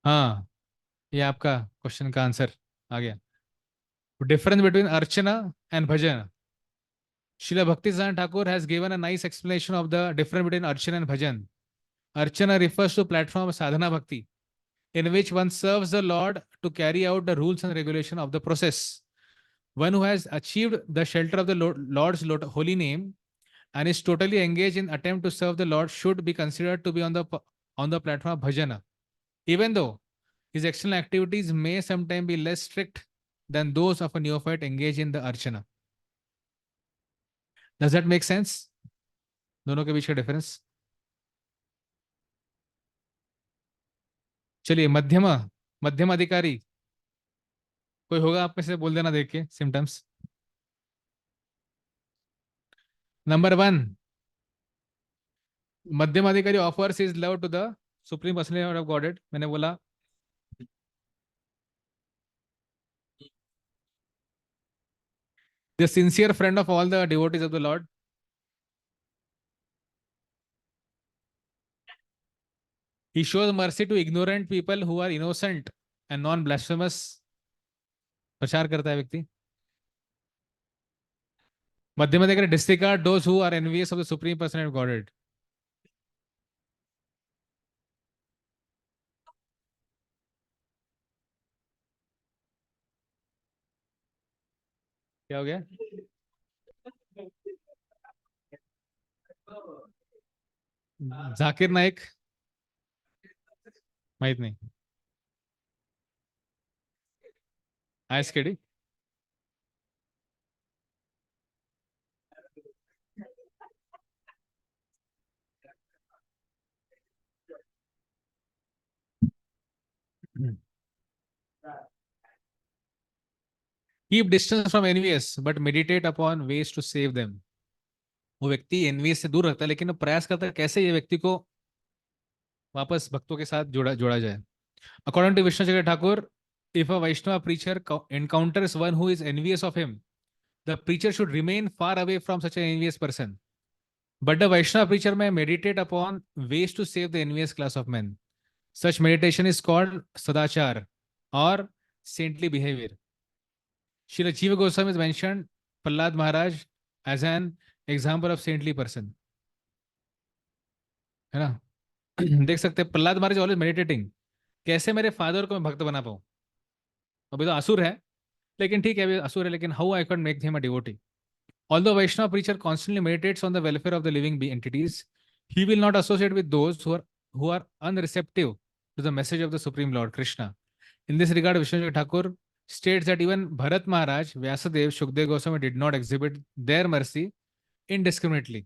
हाँ, ये आपका क्वेश्चन का आंसर आ गया। Difference between Archana and Bhajan. Srila Bhakti Thakur has given a nice explanation of the difference between Archana and Bhajan. Archana refers to platform of sadhana bhakti, in which one serves the Lord to carry out the rules and regulation of the process. One who has achieved the shelter of the Lord's holy name and is totally engaged in attempt to serve the Lord should be considered to be on the platform of bhajana, even though his external activities may sometimes be less strict than those of a neophyte engaged in the archana. Does that make sense? दोनों के बीच का difference. चलिए मध्यम, मध्यम अधिकारी। कोई होगा आप में से, बोल देना देख के symptoms. Number 1, madhyam adhikari offers is love to the supreme personality of godhead, मैंने बोला। The sincere friend of all the devotees of the lord. He shows mercy to ignorant people who are innocent and non blasphemous. प्रचार करता है व्यक्ति। Madhyam adhikari disregard those who are envious of the supreme personality of godhead. क्या हो गया? जाकिर नाइक। माहित नहीं। आयस केडी। Keep distance from envious but meditate upon veg to save them. वो व्यक्ति एनवीएस से दूर रखता है, लेकिन वो प्रयास करता है कैसे ये व्यक्ति को वापस भक्तों के साथ जोड़ा जोड़ा जाए। According to Vishnu Thakur, if a Vaishnava preacher encounters one who is envious of him, the preacher should remain far away from such an envious person. But the Vaishnava preacher may meditate upon ways to save the envious class of men. Such meditation is called sadachar or saintly behavior. Srila Jiva Goswami has mentioned Prahlad Maharaj as an example of saintly person. है ना? देख सकते हैं प्रहलाद महाराज always meditating, कैसे मेरे father को मैं भक्त बना पाऊं। अभी तो असुर है, लेकिन ठीक है अभी असुर है, लेकिन how I can make him a devotee. Although Vaishnava preacher constantly meditates on the welfare of the living entities, he will not associate with those who are unreceptive to the message of the Supreme Lord Krishna. In this regard, Vishnu Thakur states that even Bharat Maharaj, Vyasadev, Shukdev Goswami did not exhibit their mercy indiscriminately.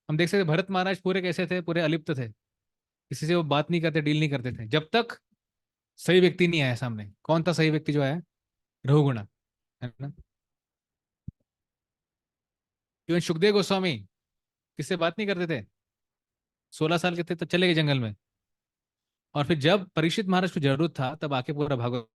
हम देख सकते हैं भरत महाराज पूरे कैसे थे, पूरे अलिप्त थे, किसी से वो बात नहीं करते, डील नहीं करते थे, जब तक सही व्यक्ति नहीं आया सामने। कौन था सही व्यक्ति जो आया? रघुगुणा, है ना? इवन सुखदेव गोस्वामी किससे बात नहीं करते थे, 16 साल के थे तो चले गए जंगल में, और फिर जब परीक्षित महाराज को जरूरत था तब आके पूरा भागवत।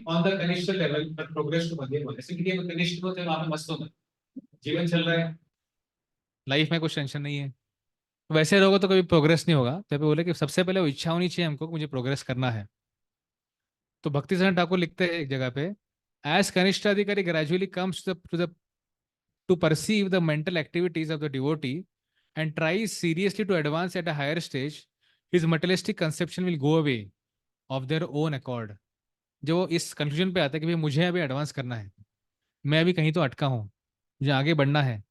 ऑन द कनिष्ठ लेवल पर प्रोग्रेस टू मध्यम, ऐसे कि ये कनिष्ठ होते हैं वहां पे मस्त होता है, जीवन चल रहा है, लाइफ में कुछ टेंशन नहीं है। तो वैसे रहोगे तो कभी प्रोग्रेस नहीं होगा। तो बोले कि सबसे पहले वो इच्छा होनी चाहिए हमको कि मुझे प्रोग्रेस करना है। तो भक्ति चरण ठाकुर लिखते हैं एक जगह पे, एज कनिष्ठ अधिकारी gradually comes to perceive the mental activities of the devotee and tries seriously to advance at a higher stage, his materialistic conception will go away of their own accord. जो वो इस कंक्लूजन पे आता है कि भाई मुझे अभी एडवांस करना है, मैं अभी कहीं तो अटका हूं, मुझे आगे बढ़ना है।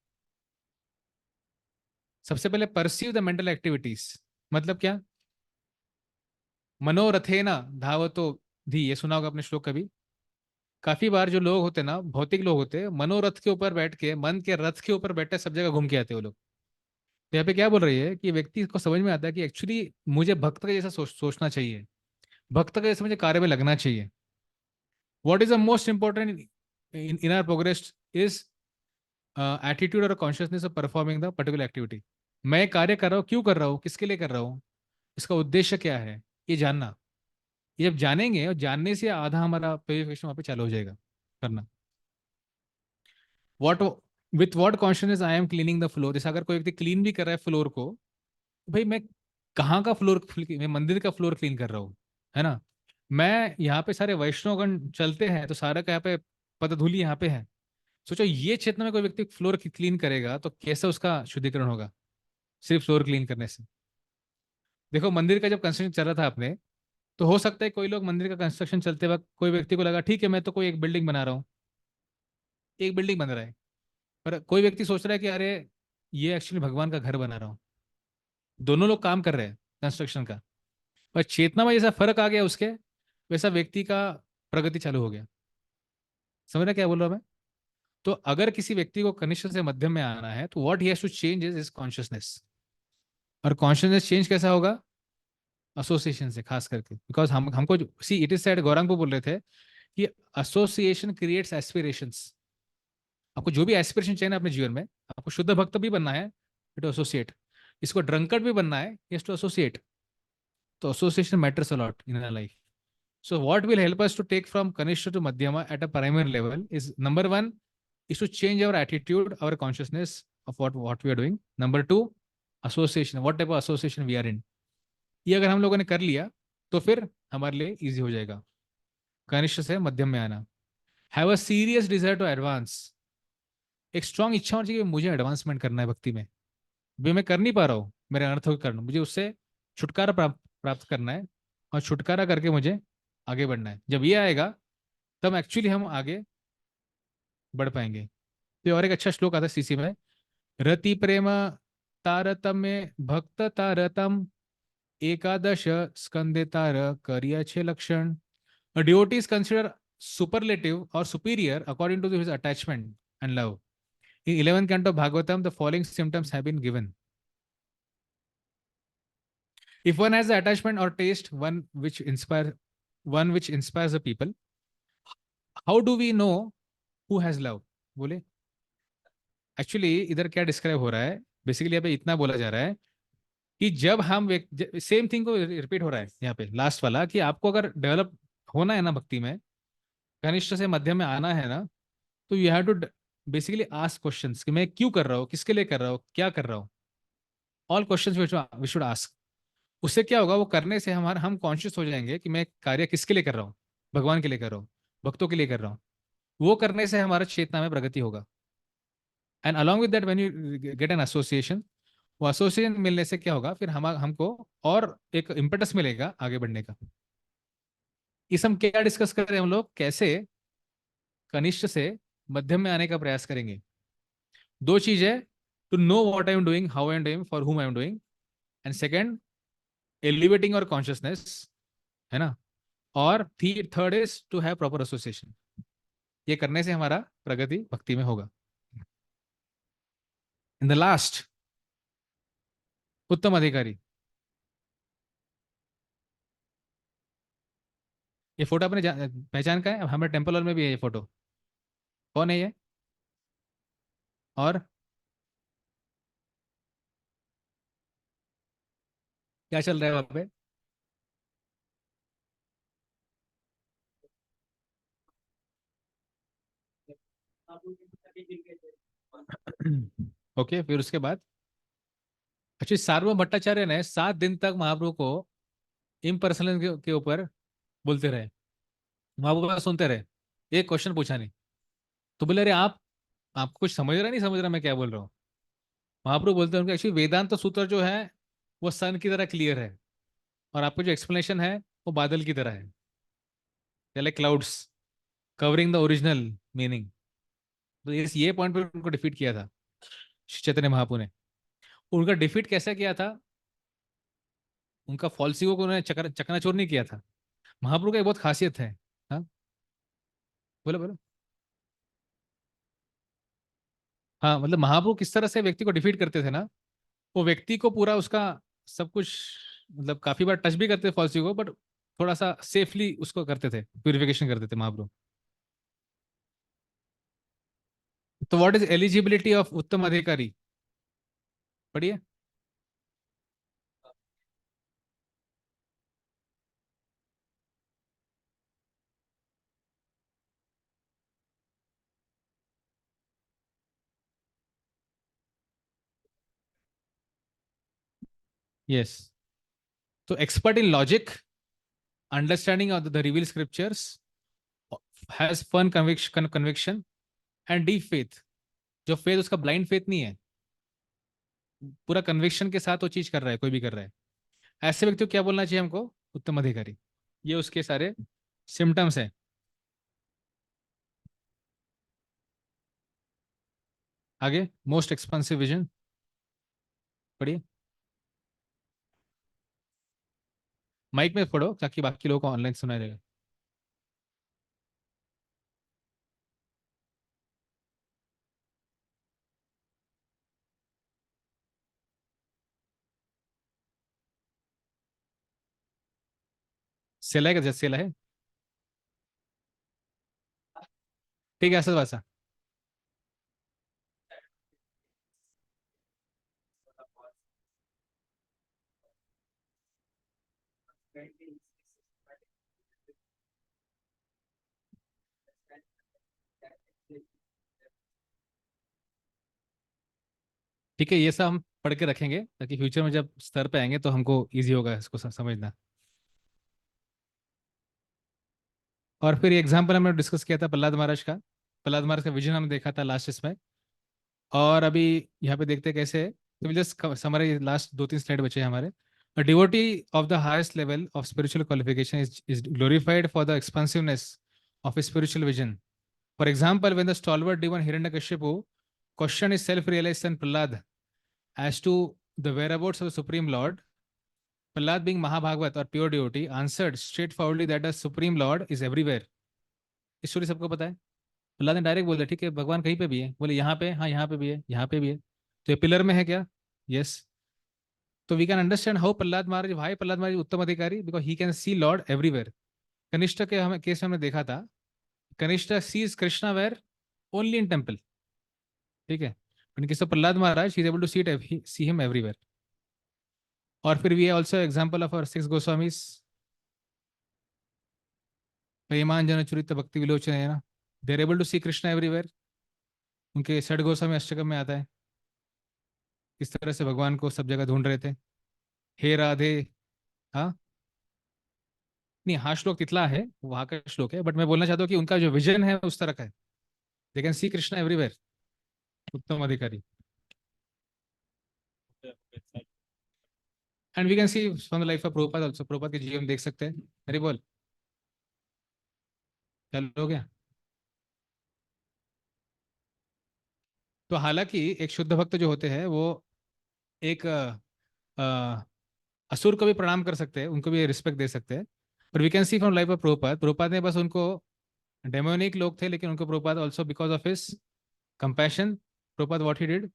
सबसे पहले परसीव द मेंटल एक्टिविटीज, मतलब क्या? मनोरथे ना धावतो धी, ये सुना होगा आपने श्लोक कभी। काफी बार जो लोग होते हैं ना, भौतिक लोग होते हैं, मनोरथ के ऊपर बैठ के, मन के रथ के ऊपर बैठे सब जगह घूम के आते हैं वो लोग। तो यहाँ पे क्या बोल रही है कि व्यक्ति को समझ में आता है कि एक्चुअली मुझे भक्त का जैसा सोचना चाहिए, भक्त का जैसे मुझे कार्य में लगना चाहिए। What is the most important in our progress is attitude और consciousness of performing the particular activity. मैं कार्य कर रहा हूँ, क्यों कर रहा हूँ, किसके लिए कर रहा हूँ, इसका उद्देश्य क्या है, ये जानना। ये जब जानेंगे और जानने से आधा हमारा प्योरिफिकेशन वहाँ पे चालू हो जाएगा करना। What with what consciousness I am cleaning the floor, जैसे अगर कोई व्यक्ति क्लीन भी कर रहा है फ्लोर को, भाई मैं कहाँ का फ्लोर, मैं मंदिर का फ्लोर क्लीन कर रहा हूँ, है ना। मैं यहाँ पे सारे वैष्णवगण चलते हैं तो सारा का यहाँ पे पदधूलि यहाँ पे है। सोचो ये क्षेत्र में कोई व्यक्ति फ्लोर क्लीन करेगा तो कैसे उसका शुद्धिकरण होगा सिर्फ फ्लोर क्लीन करने से। देखो मंदिर का जब कंस्ट्रक्शन चल रहा था आपने, तो हो सकता है कोई लोग मंदिर का कंस्ट्रक्शन चलते वक्त कोई व्यक्ति को लगा ठीक है मैं तो कोई एक बिल्डिंग बना रहा हूँ, एक बिल्डिंग बन रहा है, पर कोई व्यक्ति सोच रहा है कि अरे ये एक्चुअली भगवान का घर बना रहा हूँ। दोनों लोग काम कर रहे हैं कंस्ट्रक्शन का, पर चेतना में जैसा फर्क आ गया उसके, वैसा व्यक्ति का प्रगति चालू हो गया। समझ रहे क्या बोल रहा हूं मैं। तो अगर किसी व्यक्ति को कनिष्ठ से मध्यम में आना है तो what he has to change is consciousness. और कॉन्शियसनेस चेंज कैसा होगा, एसोसिएशन से खास करके, बिकॉज हम हमको see it is said, Gauranga को बोल रहे थे कि एसोसिएशन क्रिएट्स एस्पिरेशंस। आपको जो भी एस्पिरेशन चाहिए ना अपने जीवन में, आपको शुद्ध भक्त भी बनना है टू एसोसिएट, इसको ड्रंकर्ड भी बनना है यस टू एसोसिएट। तो association matters a lot in our life. So what will help us to take from Kanishta to Madhyama at a primary level is number one is to change our attitude, our consciousness of what we are doing. Number two, association, what type of association we are in. ये अगर हम लोगों ने कर लिया तो फिर हमारे लिए इजी हो जाएगा कनिष्ठ से मध्यम में आना. Have a serious desire to advance. एक स्ट्रांग इच्छा होनी चाहिए कि मुझे एडवांसमेंट करना है भक्ति में, भी मैं कर नहीं पा रहा हूँ मेरे अनर्थों के कारण, मुझे उससे छुटकारा प्राप्त करना है, और छुटकारा करके मुझे आगे बढ़ना है. जब ये आएगा तब एक्चुअली हम आगे बढ़ पाएंगे. तो और एक अच्छा श्लोक आता है सीसी में, रति प्रेम तारतम्य भक्त तारतम एकादश स्कंदे तार करिय छे लक्षण. A devotee is considered superlative or superior according to his attachment and love. In 11th canto of Bhagavatam, the following symptoms have been given. If one has the attachment or taste, one which inspires the people, how do we know who has love? बोले actually इधर क्या describe हो रहा है, basically यहाँ पे इतना बोला जा रहा है कि जब हम सेम थिंग को रिपीट हो रहा है यहाँ पे लास्ट वाला, कि आपको अगर डेवलप होना है ना भक्ति में, कनिष्ठ से मध्यम में आना है ना, तो you have to basically ask questions कि मैं क्यों कर रहा हूँ, किसके लिए कर रहा हूँ, क्या कर रहा हूँ. All questions we should ask. उससे क्या होगा, वो करने से हम कॉन्शियस हो जाएंगे कि मैं कार्य किसके लिए कर रहा हूँ, भगवान के लिए कर रहा हूँ, भक्तों के लिए कर रहा हूँ. वो करने से हमारा चेतना में प्रगति होगा. And along with that when you get an association, वो एसोसिएशन मिलने से क्या होगा, फिर हम हमको और एक इम्पेटस मिलेगा आगे बढ़ने का. इस हम क्या डिस्कस कर रहे हैं हम लोग, कैसे कनिष्ठ से मध्यम में आने का प्रयास करेंगे. दो चीज है, to know what I am doing, how I am doing, for whom I am doing, and second elevating our consciousness, है ना. और third is to have proper association. ये करने से हमारा प्रगति भक्ति में होगा. इन द लास्ट, उत्तम अधिकारी. ये फोटो अपने पहचान का है, हमारे टेम्पल हॉल में भी है ये फोटो. कौन है ये, और क्या चल रहा है वहां पे. ओके फिर उसके बाद एक्चुअली सार्वभौम भट्टाचार्य ने 7 दिन तक महाप्रभु को इम्पर्सनल के ऊपर बोलते रहे, महाप्रभु का सुनते रहे, एक क्वेश्चन पूछा नहीं. तो बोले अरे आपको कुछ समझ रहा नहीं, समझ रहा मैं क्या बोल रहा हूँ. महाप्रभु बोलते हैं उनके एक्चुअली वेदांत सूत्र जो है वो सन की तरह क्लियर है, और आपको जो एक्सप्लेनेशन है वो बादल की तरह है, like clouds covering the original meaning. तो ये पॉइंट पे उनको डिफीट किया था श्री चैतन्य महाप्रभु ने. उनका डिफीट कैसे किया था, उनका फॉल्सियो को उन्होंने चकनाचूर नहीं किया था. महाप्रभु का एक बहुत खासियत है. हाँ बोलो बोलो. हाँ मतलब महाप्रभु किस तरह से व्यक्ति को डिफीट करते थे ना, वो व्यक्ति को पूरा उसका सब कुछ, मतलब काफी बार टच भी करते थे फॉल्सियो को, बट थोड़ा सा सेफली उसको करते थे, प्यूरिफिकेशन करते थे महाप्रभु. तो व्हाट इज एलिजिबिलिटी ऑफ उत्तम अधिकारी, पढ़िए. यस, तो expert in logic, understanding of the reveal scriptures, has firm conviction and deep faith. जो फेथ उसका ब्लाइंड फेथ नहीं है, पूरा कन्विक्शन के साथ वो चीज कर रहा है, कोई भी कर रहा है, ऐसे व्यक्ति को क्या बोलना चाहिए हमको? उत्तम अधिकारी। ये उसके सारे सिम्टम्स हैं। आगे, मोस्ट एक्सपेंसिव विजन पढ़िए, माइक में पढ़ो ताकि बाकी लोगों को ऑनलाइन सुनाई देगा। सेला है क्या? सेला है, ठीक है, ऐसा वैसा। ठीक है, ये सब हम पढ़ के रखेंगे ताकि फ्यूचर में जब स्तर पे आएंगे तो हमको इजी होगा इसको समझना। और फिर ये एग्जाम्पल हमने डिस्कस किया था प्रहलाद महाराज का। प्रहलाद महाराज का विजन हमने देखा था लास्ट इसमें। और अभी यहाँ पे देखते हैं कैसे है। तो जस्ट समरी, लास्ट 2-3 स्लाइड बचे हैं हमारे। A devotee of the highest level of spiritual qualification is glorified for the expansiveness of his spiritual vision. For example, when the stalwart demon Hiranyakashipu questioned his self-realized son Prahlad as to the whereabouts of the Supreme Lord, Prahlad, being Mahabhagavat or pure devotee, answered straightforwardly that the Supreme Lord is everywhere. इस story सबको पता है। प्रहलाद ने direct बोल दिया, ठीक है भगवान कहीं पे भी है, बोले यहाँ पे, हाँ यहाँ पे भी है, यहाँ पे भी है, तो ये पिलर में है क्या? यस। तो we can understand how Prahlad Maharaj, भाई Prahlad Maharaj uttam adhikari, because he can see lord everywhere. कनिष्ठ के हमें केस में हमने देखा था, kanishtha sees Krishna where only in temple, ठीक है, but case of Prahlad Maharaj he is able to see him everywhere. और फिर we also example of our 6 Goswamis, प्रेमान जन चरित भक्ति विलोचन है ना, they are able to C Krishna everywhere. उनके 6 गोस्वामी अष्टकम में आता है किस तरह से भगवान को सब जगह ढूंढ रहे थे, हे राधे। हाँ, नहीं, हाँ श्लोक तितला है, वहां का श्लोक है, बट मैं बोलना चाहता हूँ कि उनका जो विजन है उस तरह का है। They can see Krishna everywhere, uttama adhikari. And we can see from the life of Prabhupada also, Prabhupada के जीवन देख सकते हैं। हरि बोल, चलो हो गया। तो हालांकि एक शुद्ध भक्त जो होते हैं वो एक अ, असुर को भी प्रणाम कर सकते हैं, उनको भी रिस्पेक्ट दे सकते हैं। पर we can see from life of Prabhupada, Prabhupada ने बस उनको, डेमोनिक लोग थे लेकिन उनको Prabhupada also because of his compassion, Prabhupada what he did,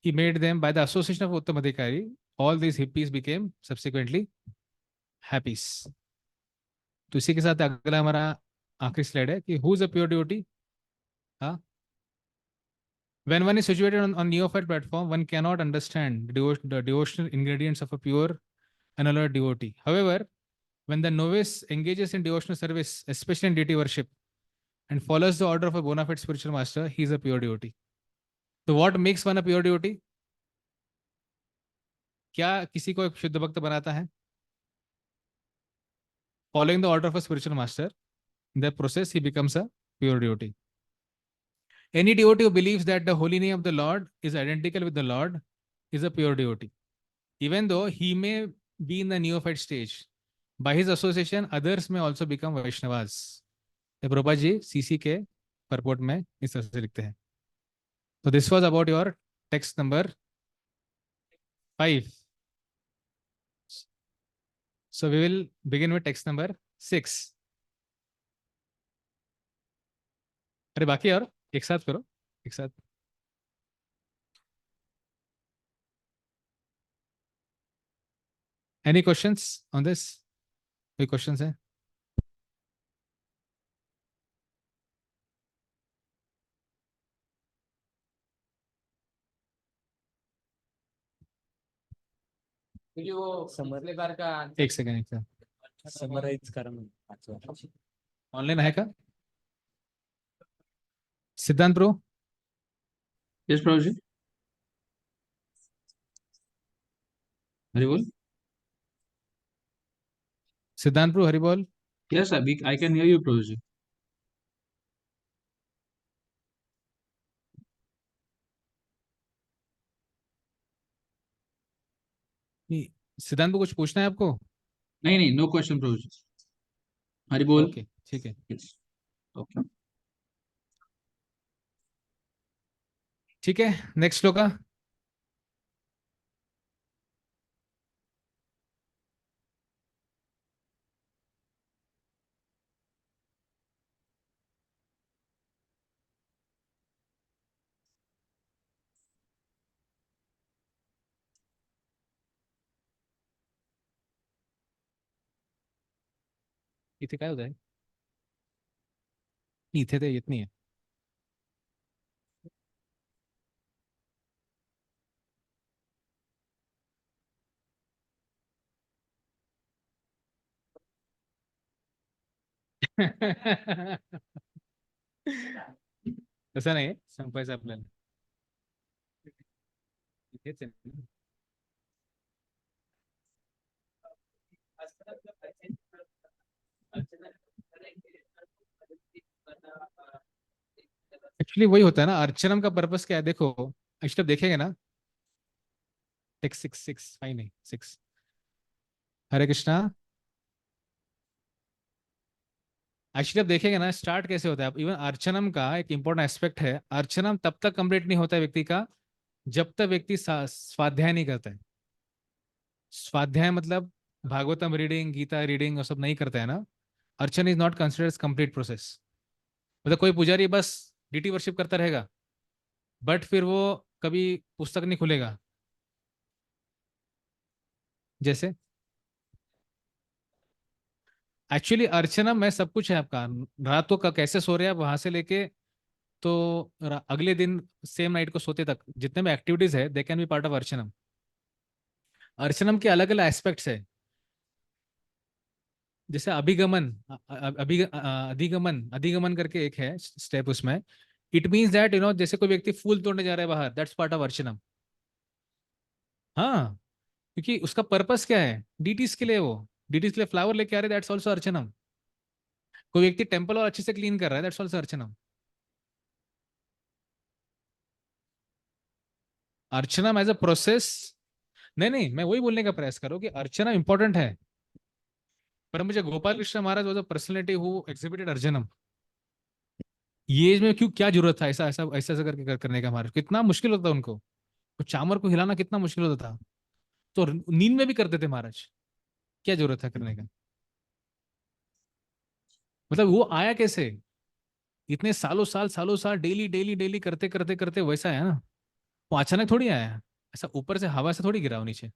he made them by the association of Uttam Adhikari, all these hippies became subsequently happies। तो इसी के साथ अगला हमारा आखिरी स्लाइड है कि who is a pure devotee. हाँ, when one is situated on neophyte platform, one cannot understand the devotional ingredients of a pure and alert devotee. However, when the novice engages in devotional service, especially in deity worship, and follows the order of a bona fide spiritual master, he is a pure devotee. So what makes one a pure devotee? क्या किसी को एक शुद्ध भक्त बनाता है? Following the order of a spiritual master, in that process he becomes a pure devotee. Any devotee who believes that the holy name of the Lord is identical with the Lord is a pure devotee, even though he may be in the neophyte stage. By his association, others may also become Vaishnavas. Prabhupada ji CC के purport में इस तरह से लिखते हैं। तो this was about your text number 5। So we will begin with text number 6। अरे बाकी और एक साथ करो, एक साथ। Any questions on this? कोई क्वेश्चंस है? क्योंकि वो पिछले बार का, एक सेकंड, एक सेकंड, समराइज करा मैं। ऑनलाइन है का सिद्धांत प्रो? यस प्रभु जी। हरि बोल। सिद्धांत प्रभु हरि बोल। Yes, I can hear you, Prabhuji. नहीं, सिद्धांत प्रभु कुछ पूछना है आपको? नहीं नहीं, no question, Prabhuji. हरि बोल. ओके ठीक है। Yes. Okay. ठीक है, नेक्स्ट श्लोक का। इथे काय होत आहे? इथे ते येत नाहीये. तसं नाही संपायचं आपल्याला. इथेच आहे ना. एक्चुअली वही होता है ना, अर्चनम का पर्पस क्या है देखो। एक्चुअली आप देखेंगे ना, 6 6 6 5 नहीं 6। हरे कृष्णा। एक्चुअली आप देखेंगे ना स्टार्ट कैसे होता है। इवन अर्चनम का एक इंपॉर्टेंट एस्पेक्ट है, अर्चनम तब तक कंप्लीट नहीं होता है व्यक्ति का जब तक व्यक्ति स्वाध्याय नहीं करता है। स्वाध्याय मतलब भागवतम रीडिंग, गीता रीडिंग और सब नहीं करता है ना, archan is not considered as complete process. मतलब कोई पुजारी बस डीटी वर्शिप करता रहेगा, बट फिर वो कभी पुस्तक नहीं खुलेगा। जैसे एक्चुअली अर्चना में सब कुछ है आपका। रातों का कैसे सो रहे हैं आप वहां से लेके, तो अगले दिन सेम नाइट को सोते तक जितने भी एक्टिविटीज है they can be part of archanam. अर्चनम के अलग अलग एस्पेक्ट्स है। जैसे अभिगमन, अधिगमन अधिगमन करके एक है स्टेप उसमें। इट मीन्स दैट जैसे कोई व्यक्ति फूल तोड़ने जा रहा है बाहर, दैट्स पार्ट ऑफ अर्चनम। हाँ, क्योंकि उसका पर्पस क्या है, डीटीज के लिए। वो डीटीज के लिए फ्लावर लेके आ रहे, दैट्स ऑल्सो अर्चनम। कोई व्यक्ति टेम्पल और अच्छे से क्लीन कर रहा है, that's also archanam. Archanam as a process. नहीं नहीं, मैं वही बोलने का प्रयास करूँ कि अर्चना इंपॉर्टेंट है, पर मुझे Gopal Krishna Maharaj was a personality who exhibited archanam. ये में क्यों, क्या जरूरत था ऐसा ऐसा ऐसा ऐसा करके करने का? महाराज कितना मुश्किल होता उनको, वो चामर को हिलाना कितना मुश्किल होता था, तो नींद में भी करते थे महाराज। क्या जरूरत था करने का? मतलब वो आया कैसे? इतने सालों साल डेली डेली डेली करते करते करते वैसा है ना। वो अचानक थोड़ी आया, ऐसा ऊपर से हवा से थोड़ी गिरा वो नीचे।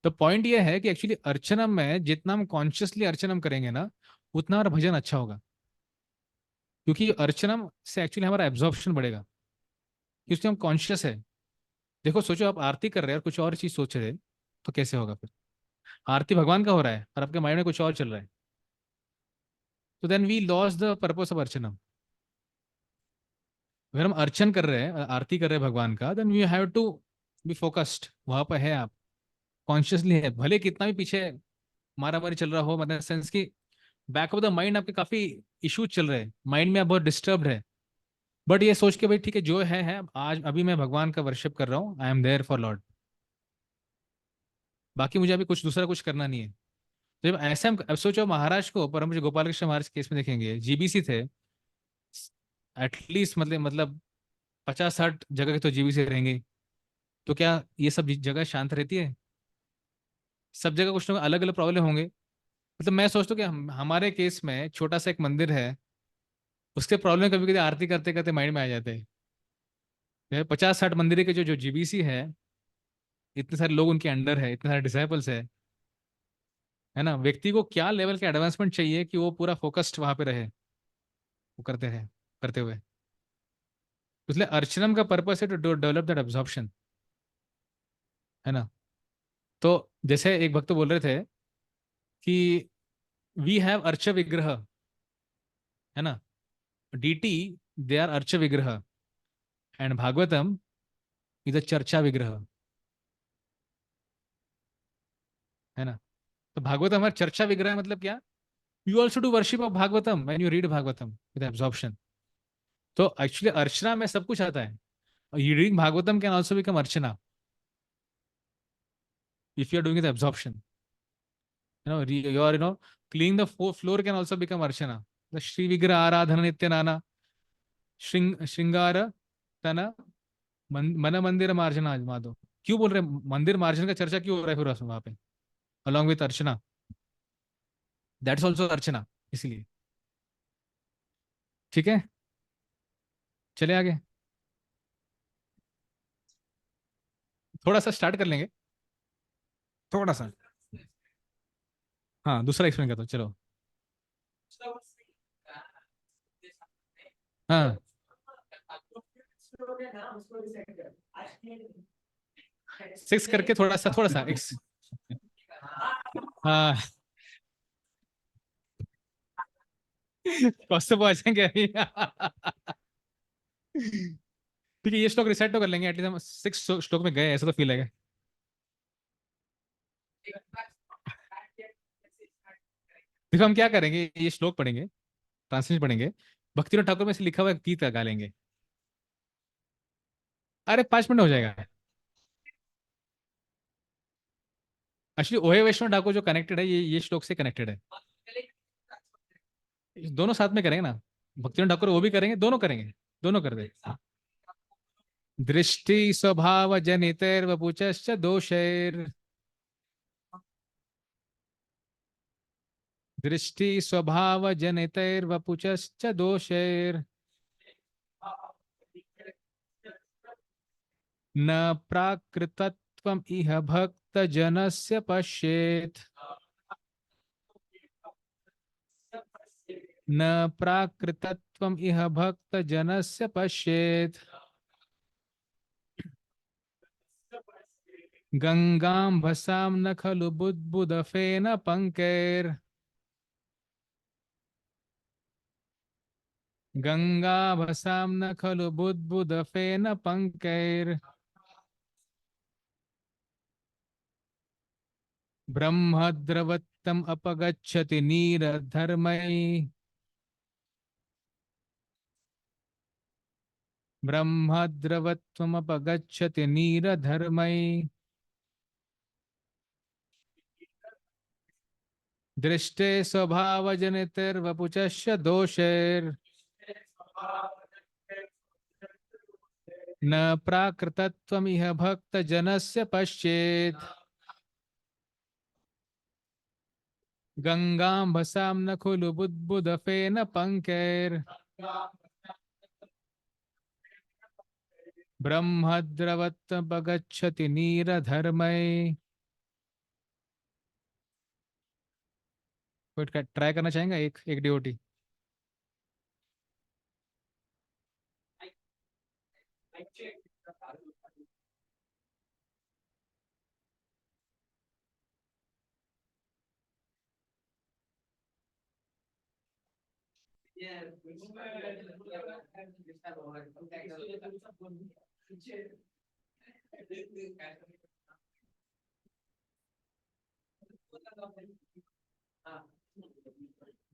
तो पॉइंट ये है कि एक्चुअली अर्चनम में जितना हम कॉन्शियसली अर्चनम करेंगे ना, उतना हमारा भजन अच्छा होगा। क्योंकि अर्चनम से एक्चुअली हमारा एब्जॉर्प्शन बढ़ेगा, क्योंकि हम कॉन्शियस है। देखो सोचो, आप आरती कर रहे हैं और कुछ और चीज सोच रहे हैं, तो कैसे होगा फिर? आरती भगवान का हो रहा है और आपके माइंड में कुछ और चल रहा है, तो then we lose the purpose of archanam. अगर हम अर्चन कर रहे हैं, आरती कर रहे हैं भगवान का, then we have to be focused वहां पर है आप, कॉन्शियसली है। भले कितना भी पीछे मारा मारी चल रहा हो, मतलब सेंस की बैक ऑफ द माइंड आपके काफी इश्यूज चल रहे हैं, माइंड में आप बहुत डिस्टर्ब है, बट ये सोच के भाई ठीक है जो है आज अभी मैं भगवान का वर्शिप कर रहा हूँ, I am there for lord. बाकी मुझे अभी कुछ दूसरा कुछ करना नहीं है। तो जब ऐसे हम अब सोचो महाराज को, पर हम मुझे गोपाल कृष्ण महाराज केस में देखेंगे, जीबीसी थे एटलीस्ट, मतलब 50 60 जगह के तो जीबीसी रहेंगे। तो क्या ये सब जगह शांत रहती है? सब जगह कुछ ना अलग अलग प्रॉब्लम होंगे। मतलब मैं सोचता हूँ कि हमारे केस में छोटा सा एक मंदिर है, उसके प्रॉब्लम कभी कभी आरती करते करते माइंड में आ जाते हैं। 50 60 मंदिर के जो जो जीबीसी है, इतने सारे लोग उनके अंडर है, इतने सारे डिसाइपल्स है ना। व्यक्ति को क्या लेवल के एडवांसमेंट चाहिए कि वो पूरा फोकस्ड वहां पे रहे, वो करते रहे करते हुए। इसलिए अर्चनम का पर्पस है टू डेवलप दैट एब्जॉर्प्शन, है ना। तो जैसे एक भक्त बोल रहे थे कि वी हैव अर्च विग्रह, है ना, डीटी दे आर अर्च विग्रह, एंड भागवतम इज अ चर्चा विग्रह, है ना। तो भागवतम हमारा चर्चा विग्रह मतलब क्या? You also do worship of Bhagavatam when you read Bhagavatam with absorption. तो एक्चुअली अर्चना में सब कुछ आता है। Reading Bhagavatam can also become Archana if you are doing it absorption. You are cleaning the floor can also become archana. The Shri Vigraha Aradhana Nitya Nana Shringara Tana Mana Mandir Marjana Madho। क्यों बोल रहे हैं मंदिर मार्जन का चर्चा क्यों हो रहा है फिर वहां पे along with archana? That's also archana, इसीलिए। ठीक है, चले आगे। थोड़ा सा स्टार्ट कर लेंगे, थोड़ा सा। हाँ, दूसरा एक्सप्लेन करता हूँ, चलो। हाँ, 6 करके थोड़ा सा हाँ कौस्तुभ आ जाएंगे अभी ठीक है, ये श्लोक रिसेट तो कर लेंगे, एटलीस्ट हम 6 श्लोक में गए, ऐसा तो फील है। देखो हम क्या करेंगे, ये श्लोक पढ़ेंगे, ट्रांसलेशन पढ़ेंगे, भक्तिनाथ ठाकुर में से लिखा हुआ एक गीत गा लेंगे। अरे 5 मिनट हो जाएगा। एक्चुअली ओहे वैष्णव ठाकुर जो कनेक्टेड है, ये श्लोक से कनेक्टेड है। दोनों साथ में करेंगे ना, भक्तिनाथ ठाकुर वो भी करेंगे, दोनों करेंगे, दोनों कर दे। दृष्टि स्वभाव जनितैर्वपुचश्च दोषैर् दृष्टि स्वभाव जनितैर्वपुचश्च दोषैर् न प्राकृतत्वम् इह भक्तजनस्य पश्येत् न प्राकृतत्वम् इह भक्तजनस्य पश्येत् गंगां भसां न खलु बुद्बुदफेन पंकैर् गंगा भसां न खलु बुद्बुदफेन पंकैर् ब्रह्मद्रवत्तम् अपगच्छति नीरधर्मै ब्रह्मद्रवत्वमपगच्छति नीरधर्मै दृष्टे स्वभावजनितैर्वपुचस्य दोषैर् न प्राकृतत्वमिह भक्तजनस्य पश्येत् गंगां भसां न खलु बुद्बुदफेन पंकैर् ब्रह्मद्रवत्वमपगच्छति नीरधर्मै। कोई ट्राई करना चाहेंगे, एक एक डिवोटी?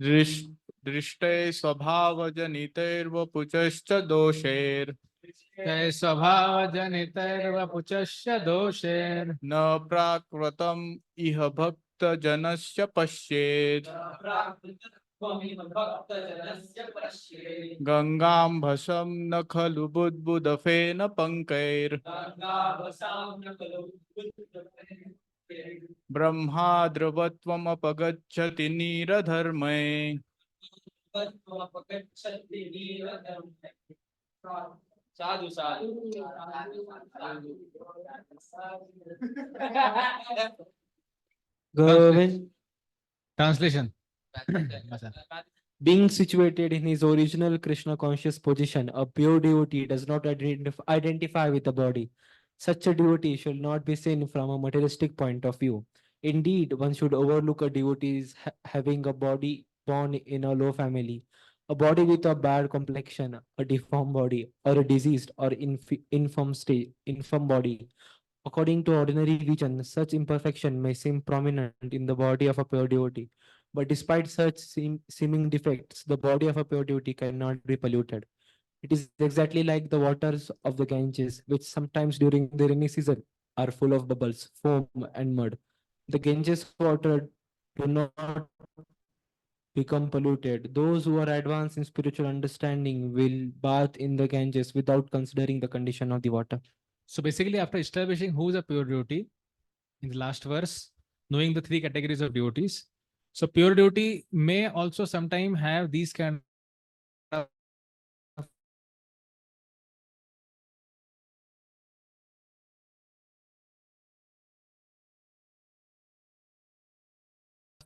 दृष्- दृष्टे स्वभावजनितैर्वपुचश्च दोषैर् स्वभाव जनितैर्वपुचस्य दोषैर् न प्राकृतम् इह भक्तजनस्य पश्येत् गंगां भसं न खलु बुद्बुदफेन पंकैर् ब्रह्माद्रवत्वमपगच्छति नीरधर्मै। साधु साधु Govind, translation being situated in his original Krishna conscious position, a pure devotee does not identify with the body. Such a devotee should not be seen from a materialistic point of view. Indeed, one should overlook a devotee having a body born in a low family, a body with a bad complexion, a deformed body, or a diseased or infirm body, According to ordinary vision, such imperfection may seem prominent in the body of a pure devotee. But despite such seeming defects, the body of a pure devotee cannot be polluted. It is exactly like the waters of the Ganges, which sometimes during the rainy season are full of bubbles, foam, and mud. The Ganges water do not become polluted. Those who are advanced in spiritual understanding will bath in the Ganges without considering the condition of the water. So basically, after establishing who is a pure devotee in the last verse, knowing the three categories of devotees, so pure devotee may also sometime have these kind of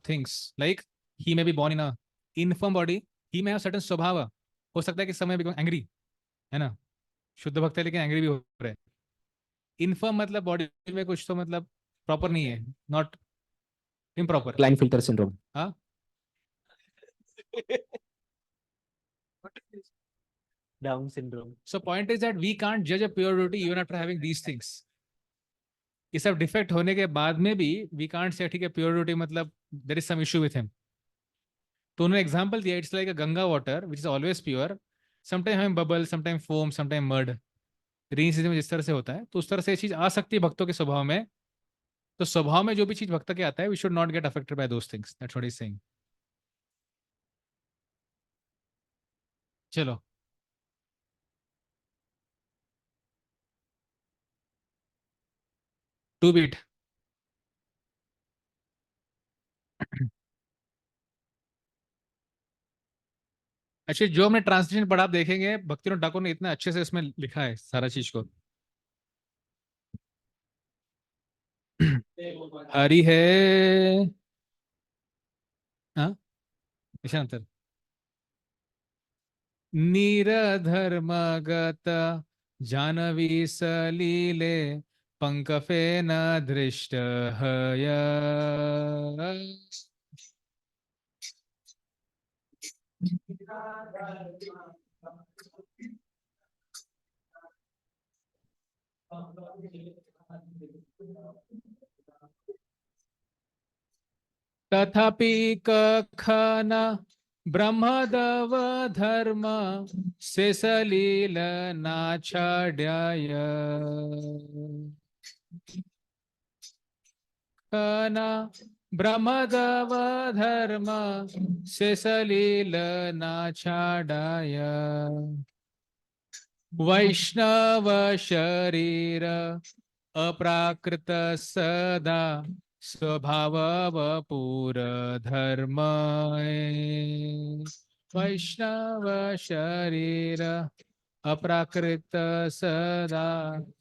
things, like he may be born in a infirm body, he may have certain स्वभाव, हो सकता है कि समय become angry, है ना, शुद्ध भक्त है लेकिन एंग्री भी हो रहे हैं. इनफर्म मतलब बॉडी में कुछ तो मतलब प्रॉपर नहीं है, नॉट improper. Klinefelter syndrome. हाँ. Down syndrome. So point is that we can't judge a pure devotee even after having these things. ये सब डिफेक्ट होने के बाद में भी we can't say ठीक है pure devotee मतलब there is some issue with him. तो उन्होंने एग्जांपल दिया, it's like a Ganga water which is always pure, sometime हमें bubble, sometime foam, sometime mud, rainy season में जिस तरह से होता है, तो उस तरह से ये चीज आ सकती है भक्तों के स्वभाव में. तो स्वभाव में जो भी चीज भक्त के आता है, we should not get affected by those things. That's what he is saying. चलो टू बीट. अच्छा, जो हमने ट्रांसलेशन पढ़ा आप देखेंगे, भक्तिनाथ ठाकुर ने इतना अच्छे से इसमें लिखा है सारा चीज को. हरि है, हाँ, ईशानंतर निरधर्मगत जानवी सलीले पंकफेन दृष्ट हय. तथापि कखन ब्रह्मदव धर्म से सलील नाछाड्याय. कन ब्रह्मदव धर्म से सलील नाछाडाय. वैष्णव शरीर अप्राकृत सदा स्वभाव वपुर धर्म. वैष्णव शरीर अप्राकृत सदा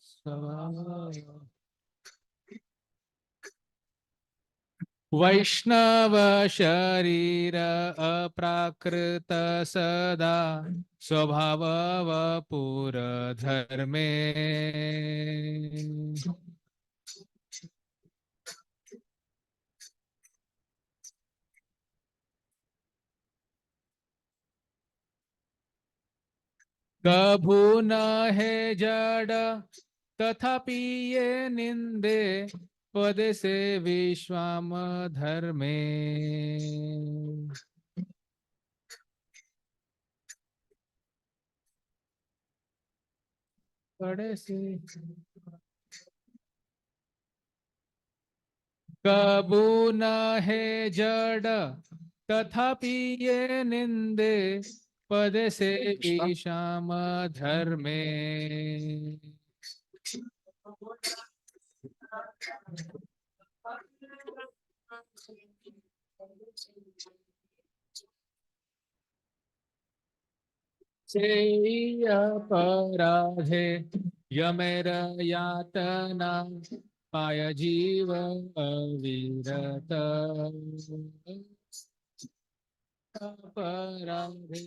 स्वभाव. वैष्णव शरीर अप्राकृत सदा स्वभाव वपुर धर्मे. कभू न है जड़ तथापि ये निंदे पद से विश्वाम धर्मे. पड़े से कबू न है जड़ तथापि ये निंदे पद से विश्वाम धर्मे. से अपराधे यमेर यातना पाय जीव अविरत. अपराधे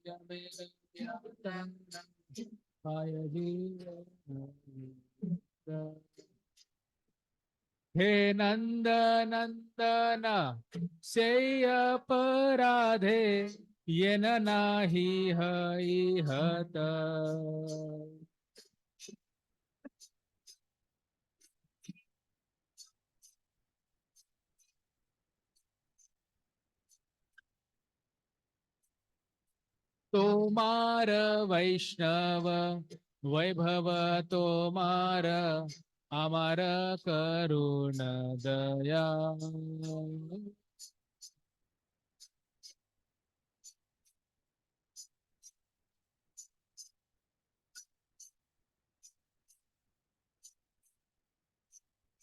यमेर यातना पाय जीव अविरत. हे नंद नंदन से अपराधे येन नाही हत. तोमार वैष्णव वैभव तोमार अमर करुण दया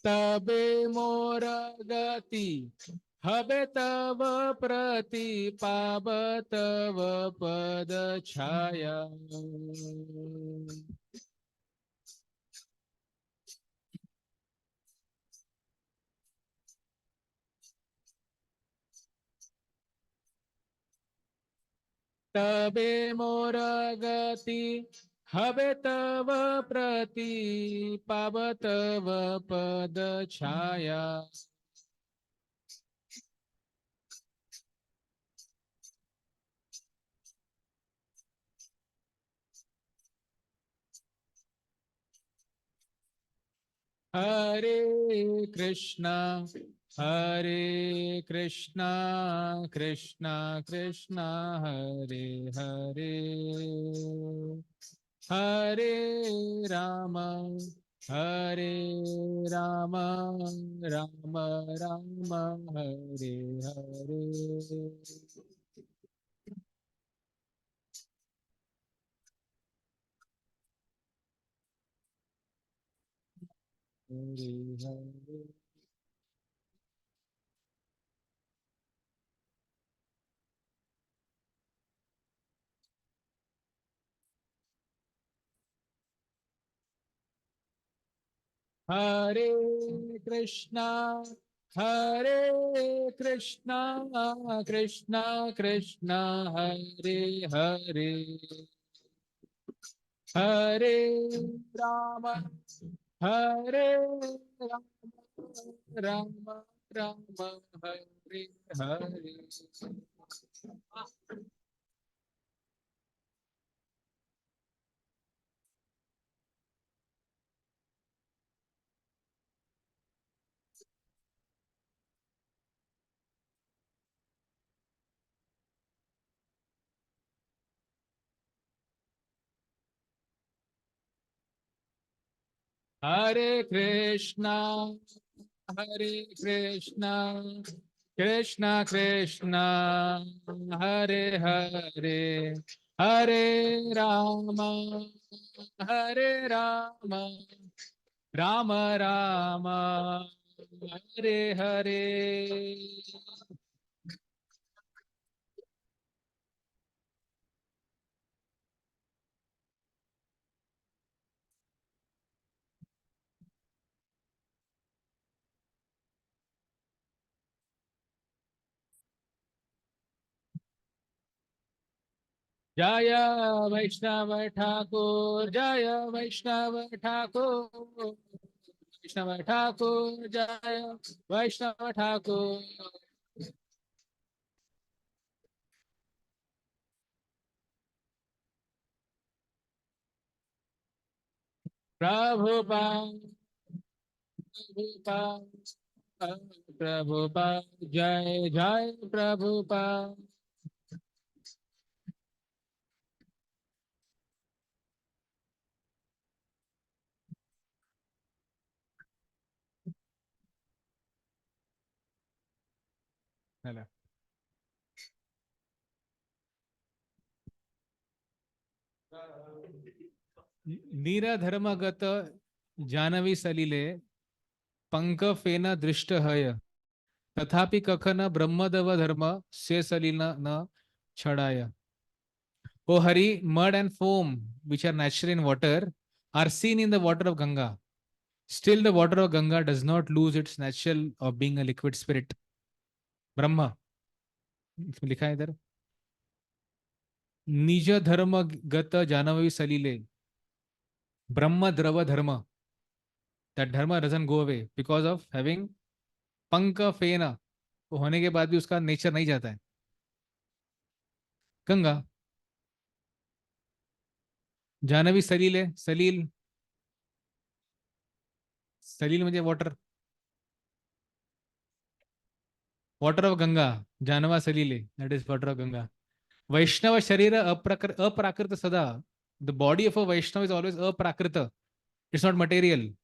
तबे मोर गति हबे तव प्रति पाब तव पद छाया तबे मोर गति हबे तव प्रति पाब तव पद छाया हरे कृष्णा कृष्णा कृष्णा हरे हरे हरे राम हरे राम राम राम हरे हरे हरे हरे हरे कृष्णा कृष्णा कृष्णा हरे हरे हरे राम हरे राम राम राम हरे हरे हरे कृष्णा कृष्णा कृष्णा हरे हरे हरे राम राम राम हरे हरे जय वैष्णव ठाकुर जय वैष्णव ठाकुर वैष्णव ठाकुर जय वैष्णव ठाकुर प्रभुपाद प्रभुपाद जय जय प्रभुपाद हेलो निरधर्मगत जानवी सलिले पंक फेन दृष्ट हय तथापि कखन ब्रह्मदव धर्म से सलिल न छड़ाय O Hari, mud and foam, which are natural in water, are seen in the water of Ganga. Still, the water of Ganga does not lose its natural of being a liquid spirit. Brahma. इसमें लिखा है इधर निज धर्म गत जानवी सलीले ब्रह्म द्रव धर्म that dharma doesn't go away because of having पंक फेना तो होने के बाद भी उसका नेचर नहीं जाता है गंगा जानवी सलील है सलील सलील म्हणजे वॉटर ऑफ गंगा जानवा सलीले that is water of Ganga वैष्णव शरीर अप्राकृत सदा. The body of a Vaishnava is always aprakrit. It's not material.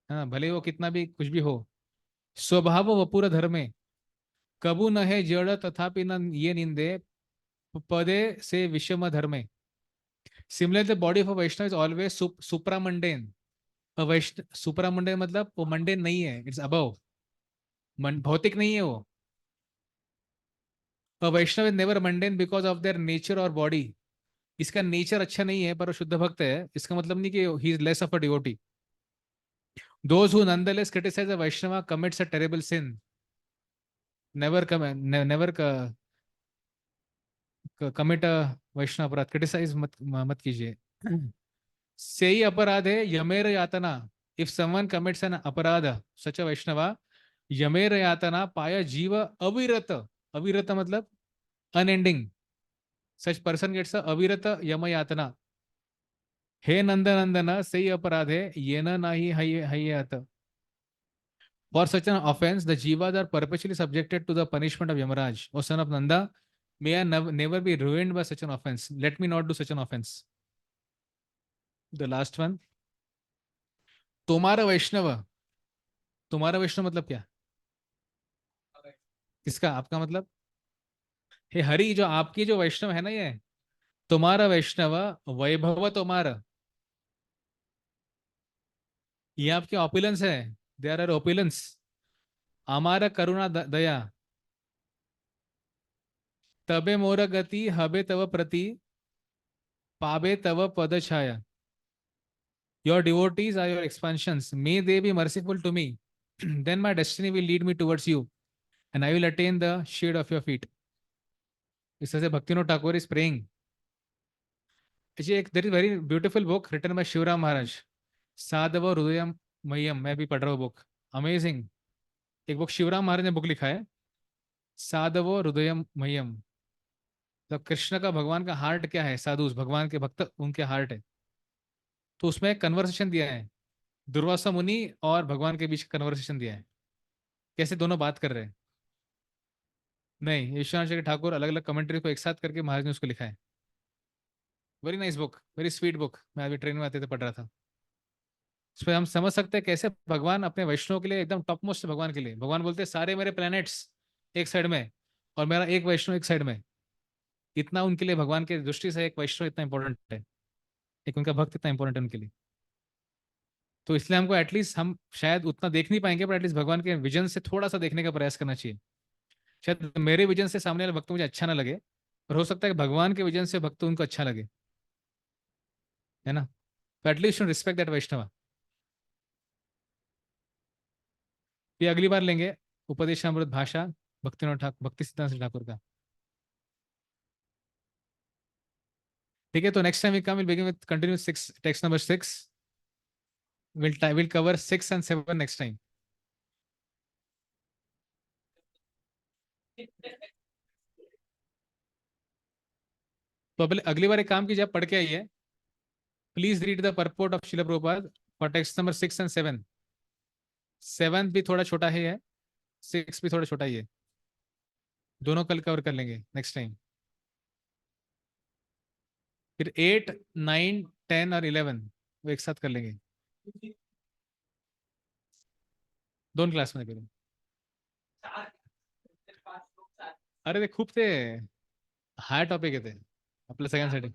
हाँ, भले वो कितना भी कुछ भी हो. स्वभाव वपुर धर्मे कबू न है जड़ तथापि न ये निंदे पदे से विषम धर्मे. Similarly, the body of a Vaishnava is always supramundane. A Vaishnav supramundane मतलब वो mundane नहीं है, it's above. भौतिक नहीं है वो. A Vaishnava is never mundane because of their nature or body. इसका नेचर अच्छा नहीं है पर वो शुद्ध भक्त है, इसका मतलब नहीं कि he is less of a devotee. Those who nonetheless criticize a Vaishnava commits a terrible sin. Never commit a Vaishnava अपराध. Criticize मत कीजिए. से ही अपराध है यमेर यातना. If someone commits an अपराध, such a Vaishnava, यमेर यातना पाया जीव अविरत. अविरत मतलब unending. Such person gets a अविरत यम यातना. हे नंदनंदन से ही अपराध है ये नाही हय्यत. For such an offense, the jivas are perpetually subjected to the punishment of Yamaraj. O son of Nanda, may I never be ruined by such an offense. Let me not do such an offense. The last one. तुम्हारा वैष्णव. तुम्हारा वैष्णव मतलब क्या? किसका? आपका मतलब? हे हरि, जो आपकी जो वैष्णव है ना, ये तुम्हारा वैष्णव वैभव तुम्हारा. ये आपके ऑपुलेंस है. There are opulence. हमारा करुणा दया. तबे मोर गति हबे तव प्रति पाबे तव पद छाया. Your devotees are your expansions. May they be merciful to me. Then my destiny will lead me towards you, and I will attain the shade of your feet. इस तरह से Bhaktivinod Thakur is praying. there is very beautiful book written by Shivram महाराज. साधव हृदयम मह्यम. मैं भी पढ़ रहा हूँ book. Amazing. एक book Shivram महाराज ने बुक लिखा है, साधव हृदयम मह्यम. मतलब कृष्ण का, भगवान का हार्ट क्या है, साधु भगवान के भक्त उनके हार्ट है. तो उसमें कन्वर्सेशन दिया है, दुर्वासा मुनि और भगवान के बीच कन्वर्सेशन दिया है, कैसे दोनों बात कर रहे हैं. नहीं, विश्वनाथ ठाकुर अलग अलग कमेंट्री को एक साथ करके महाराज ने उसको लिखा है. Very nice book, very sweet book. मैं अभी ट्रेन में आते थे पढ़ रहा था. इसमें हम समझ सकते हैं कैसे भगवान अपने वैष्णव के लिए एकदम टॉप मोस्ट. भगवान के लिए भगवान बोलते हैं सारे मेरे प्लैनेट्स एक साइड में और मेरा एक वैष्णव एक साइड में. इतना उनके लिए भगवान के दृष्टि से एक वैष्णव इतना इंपॉर्टेंट है, एक उनका भक्त इतना इंपॉर्टेंट है उनके लिए. तो इसलिए हमको एटलीस्ट, हम शायद उतना देख नहीं पाएंगे पर एटलीस्ट भगवान के विजन से थोड़ा सा देखने का प्रयास करना चाहिए. शायद मेरे विजन से सामने वाले भक्त मुझे अच्छा ना लगे, पर हो सकता है कि भगवान के विजन से भक्त उनको अच्छा लगे, है ना. तो एटलीस्ट रिस्पेक्ट दैट वैष्णव. ये अगली बार लेंगे उपदेशामृत भाषा भक्तिविनोद ठाकुर, भक्ति सिद्धांत ठाकुर का. ठीक है, तो next time we come will begin with continue 6 text number 6. We'll cover 6 and 7 next time. तो अगली बार एक काम कीजिए, आप पढ़ के आइए. Please read the purport of Shrila Prabhupada for text number 6 and 7. 7 भी थोड़ा छोटा है, 6 भी थोड़ा छोटा ही है. दोनों कल कवर कर लेंगे नेक्स्ट टाइम. फिर 8, 9, 10 और 11 वो एक साथ कर लेंगे. दोन क्लास में करें. अरे ते खूप ते हाय टॉपिक आहे ते आपल्या सगळ्यांसाठी.